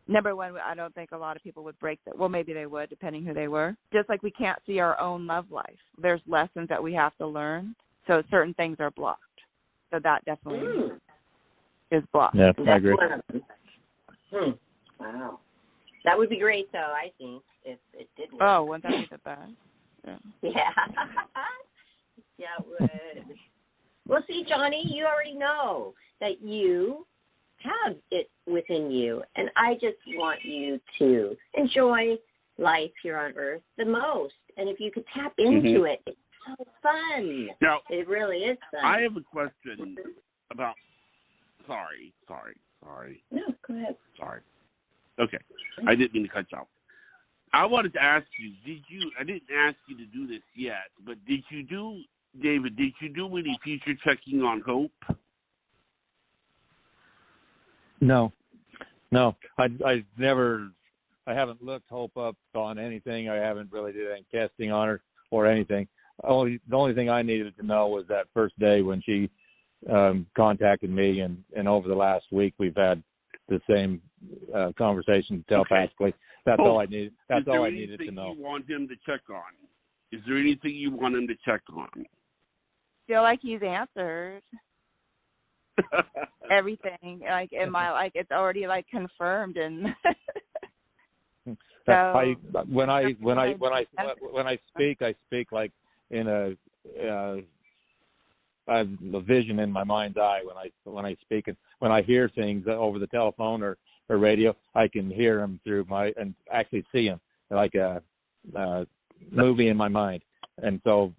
number one, I don't think a lot of people would break that. Well, maybe they would, depending who they were. Just like we can't see our own love life. There's lessons that we have to learn. So certain things are blocked. So that definitely is blocked. Yeah, I agree. Wow. That would be great, though, I think, if it did work. Oh, wouldn't that be the best? Yeah. Yeah, it would. Well, see, Johnny, you already know that you have it within you, and I just want you to enjoy life here on Earth the most. And if you could tap into it, it's so fun. Now, it really is fun. I have a question about. Sorry. No, go ahead. Sorry. Okay, I didn't mean to cut you off. I wanted to ask you, I didn't ask you to do this yet, but David, did you do any future checking on Hope? No. I haven't looked Hope up on anything. I haven't really did any testing on her or anything. The only thing I needed to know was that first day when she contacted me, and over the last week we've had the same conversation telepathically. That's all I needed. That's all I needed to know. Is there anything you want him to check on? Is there anything you want him to check on? Feel like he's answered everything. Like it's already confirmed, and so when I speak, I speak like in a vision in my mind's eye when I speak, and when I hear things over the telephone or radio, I can hear them and actually see them like a movie in my mind. And so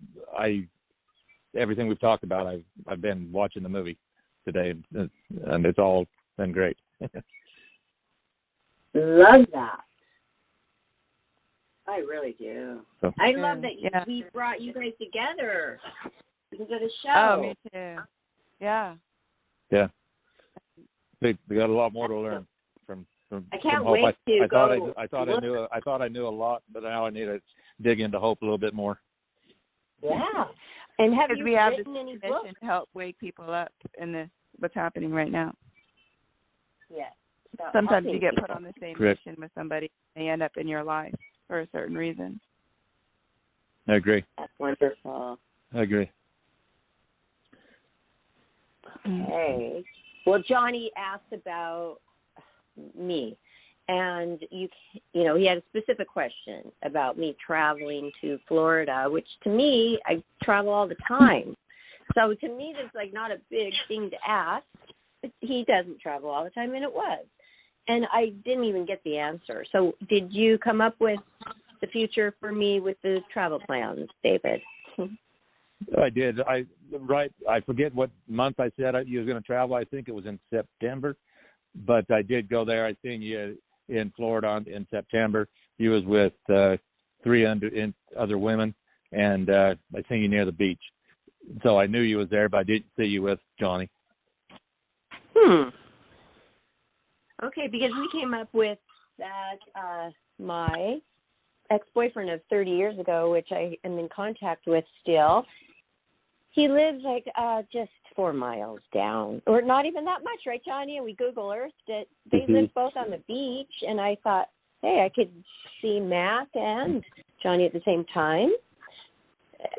everything we've talked about, I've been watching the movie. today, and it's all been great. Love that. I really do. So, I love that we brought you guys together because of the show. Oh, me too. Yeah. Yeah. We got a lot more to learn from I can't Hope. wait to go. I thought I knew a lot, but now I need to dig into Hope a little bit more. Yeah. And have you we have written this any mission books? to help wake people up in what's happening right now. Yes. So Sometimes you get put people. on the same Correct. mission with somebody, they end up in your life for a certain reason. I agree. That's wonderful. I agree. Okay. Well, Johnny asked about me, and you know, he had a specific question about me traveling to Florida, which to me, I travel all the time. So to me, that's like not a big thing to ask. But he doesn't travel all the time, and it was. And I didn't even get the answer. So did you come up with the future for me with the travel plans, David? I did. I forget what month I said you was going to travel. I think it was in September, but I did go there. I seen you in Florida in September. You was with 3 other women, and I seen you near the beach. So I knew you was there, but I didn't see you with Johnny. Okay, because we came up with that my ex-boyfriend of 30 years ago, which I am in contact with still, he lives like just 4 miles down, or not even that much, right, Johnny? And we Google Earthed it. They live both on the beach, and I thought, hey, I could see Mac and Johnny at the same time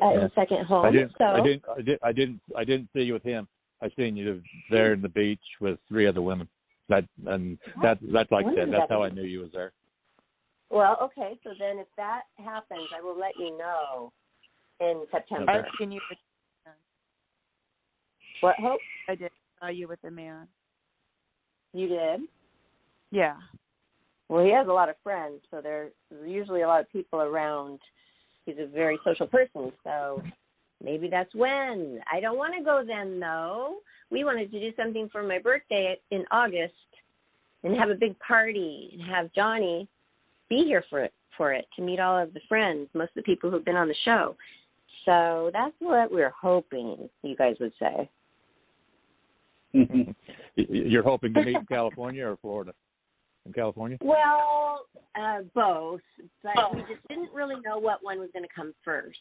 at a second home. I didn't see you with him. I seen you there in the beach with 3 other women. That's like I said. That's how I knew you was there. Well, okay. So then, if that happens, I will let you know in September. I've seen you with the man. What, Hope? I did saw you with the man. You did? Yeah. Well, he has a lot of friends, so there's usually a lot of people around. He's a very social person, so maybe that's when. I don't want to go then, though. We wanted to do something for my birthday in August and have a big party and have Johnny be here for it to meet all of the friends, most of the people who've been on the show. So that's what we're hoping you guys would say. You're hoping to meet in California or Florida? In California? Well, both, but we just didn't really know what one was going to come first.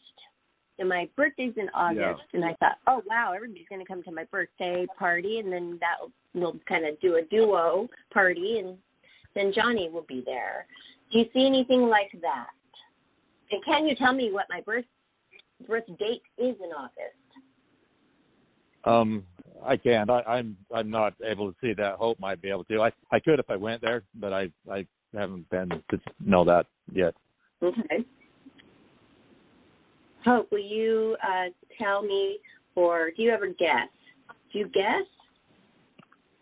And my birthday's in August, and I thought, oh, wow, everybody's going to come to my birthday party, and then we'll kind of do a duo party, and then Johnny will be there. Do you see anything like that? And can you tell me what my birth date is in August? I can't. I'm not able to see that. Hope might be able to. I could if I went there, but I haven't been to know that yet. Okay. Hope, will you tell me, or do you ever guess? Do you guess?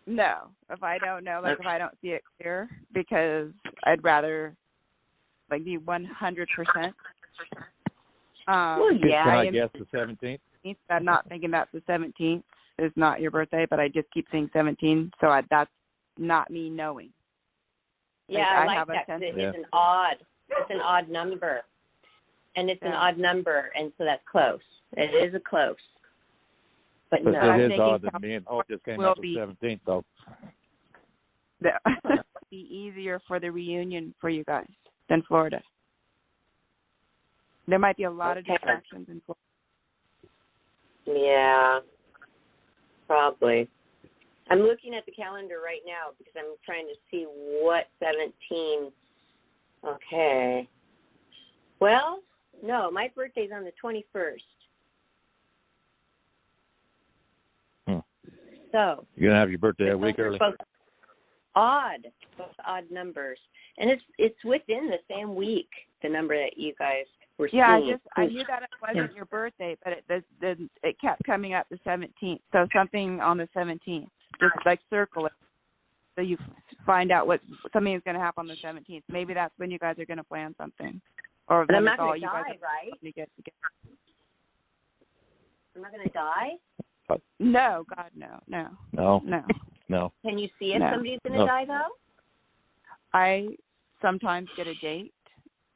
No, if I don't know, if I don't see it clear, because I'd rather be 100%. Well, yeah. Can I guess the 17th? I'm not thinking that's the 17th is not your birthday, but I just keep saying 17, so that's not me knowing. Yeah, I like that because it's an odd number. And it's an odd number, and so that's close. It is a close. But no. It is odd that me and Hope just came up with 17th, though. It'll be easier for the reunion for you guys than Florida. There might be a lot of distractions in Florida. Yeah, probably. I'm looking at the calendar right now because I'm trying to see what 17. Okay. Well, no, my birthday's on the 21st. So you're gonna have your birthday a week early. Both odd numbers, and it's within the same week. The number that you guys were seeing. Yeah, I knew that it wasn't your birthday, but it kept coming up the 17th. So something on the 17th, just circle it, so you find out what something is going to happen on the 17th. Maybe that's when you guys are going to plan something, or but I'm not going to die, right? To get together. I'm not going to die. No, God, no. Can you see if No. somebody's going to die, though? I sometimes get a date,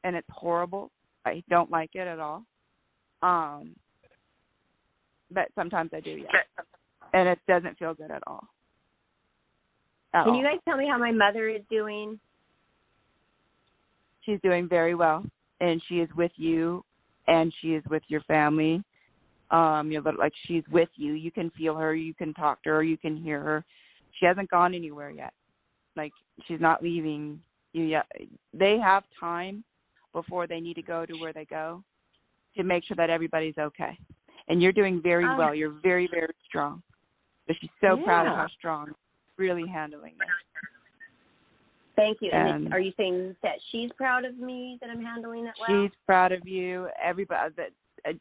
and it's horrible. I don't like it at all. But sometimes I do, yeah. And it doesn't feel good at all. Can you guys tell me how my mother is doing? She's doing very well, and she is with you, and she is with your family. Like she's with you. You can feel her. You can talk to her. You can hear her. She hasn't gone anywhere yet. Like, she's not leaving you yet. They have time before they need to go to where they go to make sure that everybody's okay. And you're doing very well. You're very, very strong. So she's so proud of how strong, really handling it. Thank you. And are you saying that she's proud of me, that I'm handling it well? She's proud of you. Everybody, I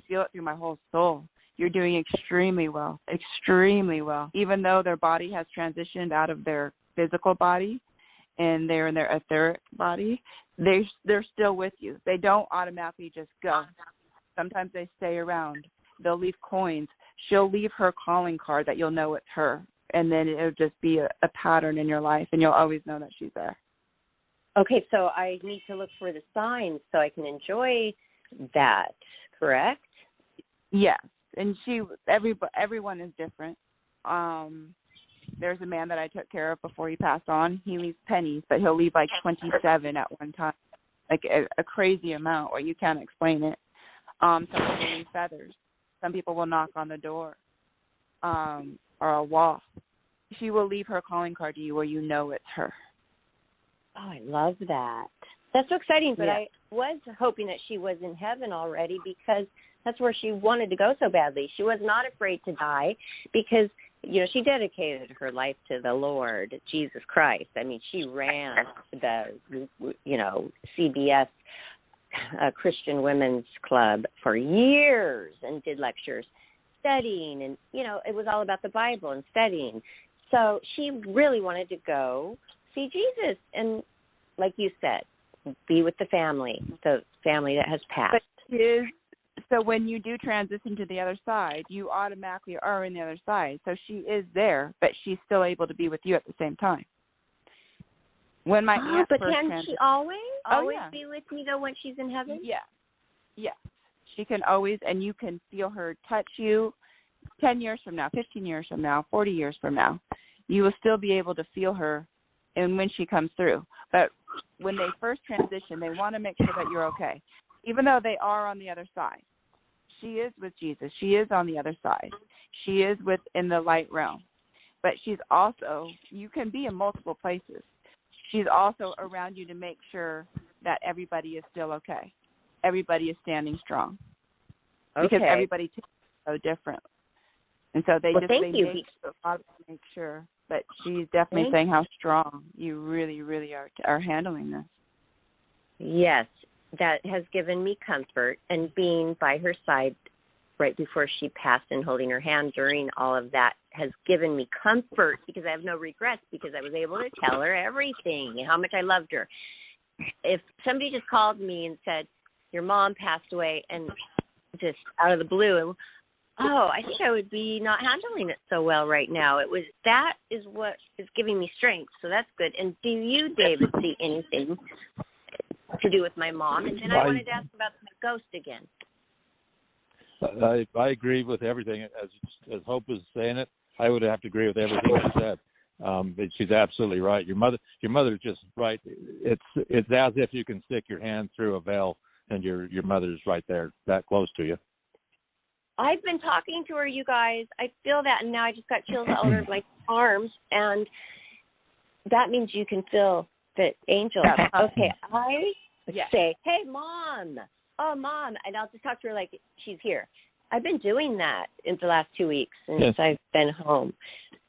feel it through my whole soul. You're doing extremely well, extremely well. Even though their body has transitioned out of their physical body and they're in their etheric body, they're still with you. They don't automatically just go. Sometimes they stay around. They'll leave coins. She'll leave her calling card that you'll know it's her. And then it'll just be a pattern in your life, and you'll always know that she's there. Okay, so I need to look for the signs so I can enjoy that, correct? Yes, and everyone is different. There's a man that I took care of before he passed on. He leaves pennies, but he'll leave like 27 at one time, like a crazy amount where you can't explain it. Some people leave feathers. Some people will knock on the door or a wall. She will leave her calling card to you where you know it's her. Oh, I love that. That's so exciting, but Yeah. I was hoping that she was in heaven already because that's where she wanted to go so badly. She was not afraid to die because, she dedicated her life to the Lord, Jesus Christ. I mean, she ran the, CBS Christian Women's Club for years and did lectures studying, and, it was all about the Bible and studying. So she really wanted to go see Jesus and, like you said, be with the family that has passed. So when you do transition to the other side, you automatically are in the other side. So she is there, but she's still able to be with you at the same time. When my aunt but first can she always yeah. be with me, though, when she's in heaven? Yeah. She can always, and you can feel her touch you 10 years from now, 15 years from now, 40 years from now. You will still be able to feel her and when she comes through. But when they first transition, they want to make sure that you're okay. Even though they are on the other side. She is with Jesus. She is on the other side. She is within the light realm. But she's also, you can be in multiple places. She's also around you to make sure that everybody is still okay. Everybody is standing strong. Okay. Because everybody takes it so different. And so they make sure. But she's definitely saying how strong you really, really are handling this. Yes, that has given me comfort, and being by her side right before she passed and holding her hand during all of that has given me comfort because I have no regrets because I was able to tell her everything and how much I loved her. If somebody just called me and said, your mom passed away, and just out of the blue, I think I would be not handling it so well right now. That is what is giving me strength, so that's good. And do you, David, see anything to do with my mom? And then I wanted to ask about the ghost again. I agree with everything. As Hope was saying it, I would have to agree with everything she said. But she's absolutely right. Your mother's just right. It's as if you can stick your hand through a veil and your mother's right there, that close to you. I've been talking to her, you guys. I feel that, and now I just got chills all over my arms, and that means you can feel the angel. Okay, I say, hey, Mom. Oh, Mom. And I'll just talk to her like she's here. I've been doing that in the last 2 weeks since I've been home.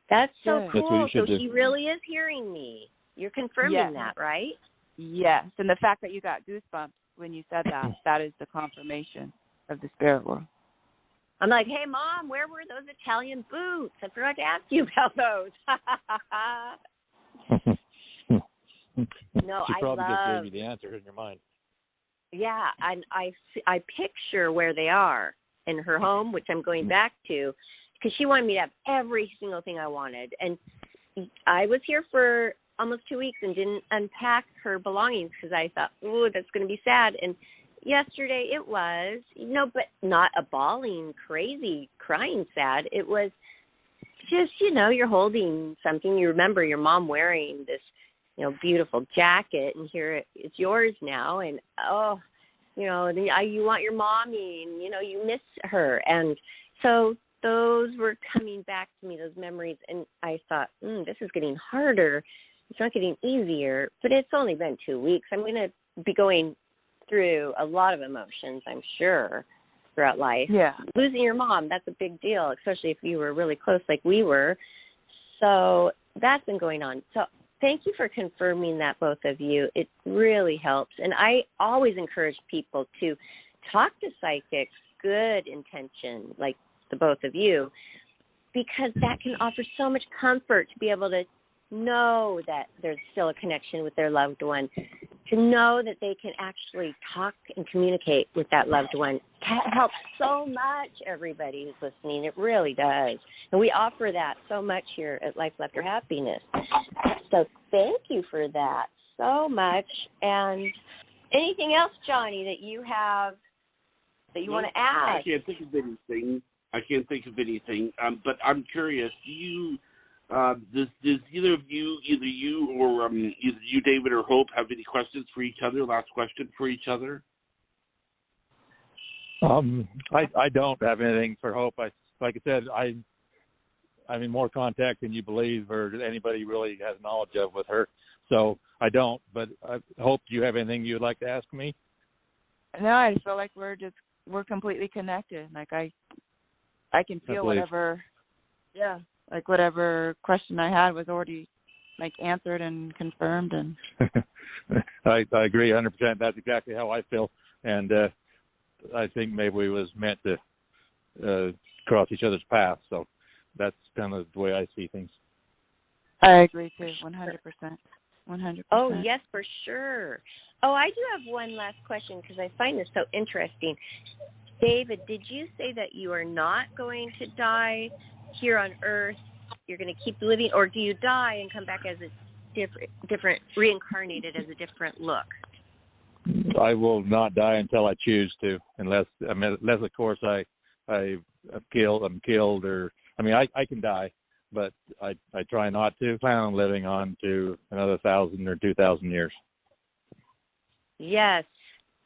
That's so cool. So she really is hearing me. You're confirming that, right? Yes. And the fact that you got goosebumps when you said that is the confirmation of the spirit world. I'm like, hey, Mom, where were those Italian boots? I forgot to ask you about those. No, she probably just gave you the answer in your mind. Yeah, and I picture where they are in her home, which I'm going back to, because she wanted me to have every single thing I wanted. And I was here for almost 2 weeks and didn't unpack her belongings because I thought, oh, that's going to be sad. And yesterday it was, but not a bawling, crazy, crying sad. It was just, you're holding something. You remember your mom wearing this, beautiful jacket, and here it's yours now. And, you want your mommy, and, you miss her. And so those were coming back to me, those memories. And I thought, this is getting harder. It's not getting easier, but it's only been 2 weeks. I'm going to be going through a lot of emotions, I'm sure, throughout life. Yeah. Losing your mom, that's a big deal, especially if you were really close like we were. So that's been going on. So thank you for confirming that, both of you. It really helps. And I always encourage people to talk to psychics, good intention, like the both of you, because that can offer so much comfort to be able to know that there's still a connection with their loved one, to know that they can actually talk and communicate with that loved one. That helps so much, everybody who's listening. It really does. And we offer that so much here at Life After Happiness. So thank you for that so much. And anything else, Johnny, that you have that you want to add? I can't think of anything. But I'm curious. Does either of you, either you or either you, David, or Hope, have any questions for each other? Last question for each other. I don't have anything for Hope. Like I said, I'm in more contact than you believe, or anybody really has knowledge of with her. So I don't. But I Hope, do you have anything you'd like to ask me? No, I feel like we're completely connected. Like I can feel whatever. Yeah. Like whatever question I had was already answered and confirmed. And I agree 100%. That's exactly how I feel. And I think maybe we was meant to cross each other's paths. So that's kind of the way I see things. I agree too, 100%. 100%. Oh, yes, for sure. Oh, I do have one last question because I find this so interesting. David, did you say that you are not going to die here on Earth? You're going to keep living, or do you die and come back as a different, reincarnated as a different look? I will not die until I choose to, unless of course I'm killed, or I can die, but I try not to. Plan on living on to another 1,000 or 2,000 years. Yes,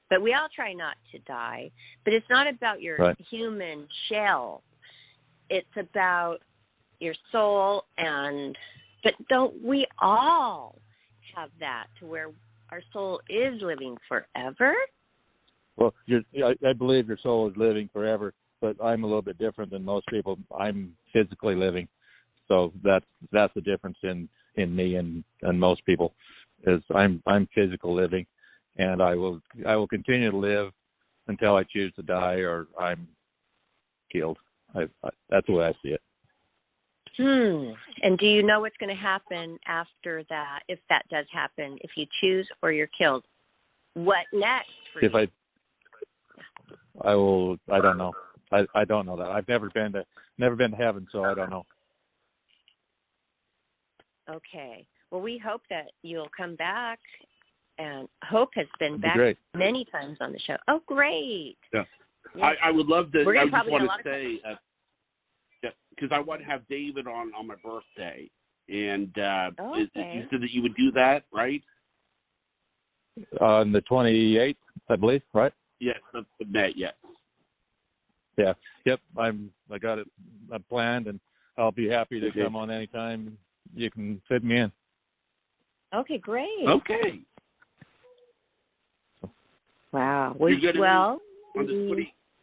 but we all try not to die. But it's not about your human shell. It's about your soul, but don't we all have that to where our soul is living forever? Well, I believe your soul is living forever, but I'm a little bit different than most people. I'm physically living, so that's the difference in me and most people. Is I'm physical living, and I will continue to live until I choose to die or I'm killed. That's the way I see it. And do you know what's going to happen after that, if that does happen, if you choose or you're killed? What next for you? I don't know. I don't know that. I've never been to heaven, so I don't know. Okay. Well, we hope that you'll come back, and Hope has been back many times on the show. Oh, great. Yeah. Yes. I would love to. I just want to say, because I want to have David on my birthday, and you said that you would do that, right? On the 28th, I believe, right? Yes, that's the May. Yes. Yeah. Yep. I got it planned, and I'll be happy to come on anytime you can fit me in. Okay, great. Okay. Wow.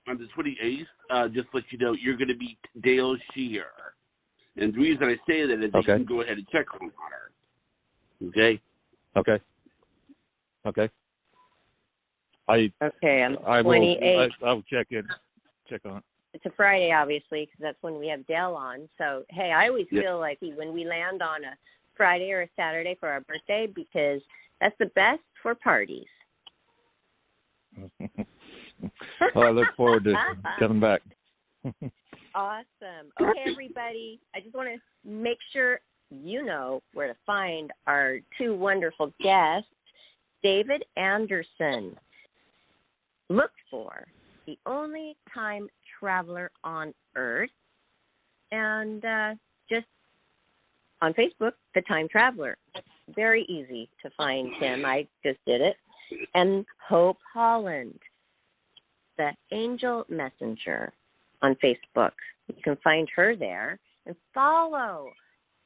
On the 28th, just to let you know, you're going to meet Dale Shear. And the reason I say that is that you can go ahead and check on her. Okay? Okay. On 28th. I'll check on it. It's a Friday, obviously, because that's when we have Dale on. So, hey, I always feel like when we land on a Friday or a Saturday for our birthday, because that's the best for parties. Well, I look forward to coming back. Awesome. Okay, everybody. I just want to make sure you know where to find our two wonderful guests. David Anderson. Look for The Only Time Traveler on Earth. And just on Facebook, The Time Traveler. Very easy to find him. I just did it. And Hope Holland, The Angel Messenger on Facebook. You can find her there and follow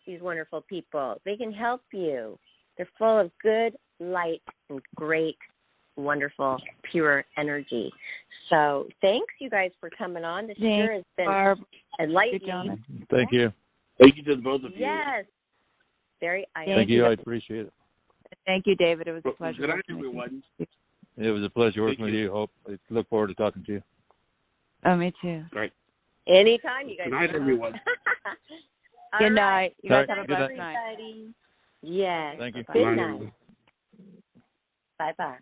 these wonderful people. They can help you. They're full of good light and great, wonderful, pure energy. So thanks, you guys, for coming on. This sure has been enlightening. Thank you. Thank you to both of you. Yes. Very Thank you. I appreciate it. Thank you, David. It was a pleasure. Good night, everyone. It was a pleasure working with you, Hope. I look forward to talking to you. Oh, me too. Right. Anytime, you guys. Good night, everyone. Good night. You guys have a blessed night. Yes. Thank you. Good night. Bye-bye.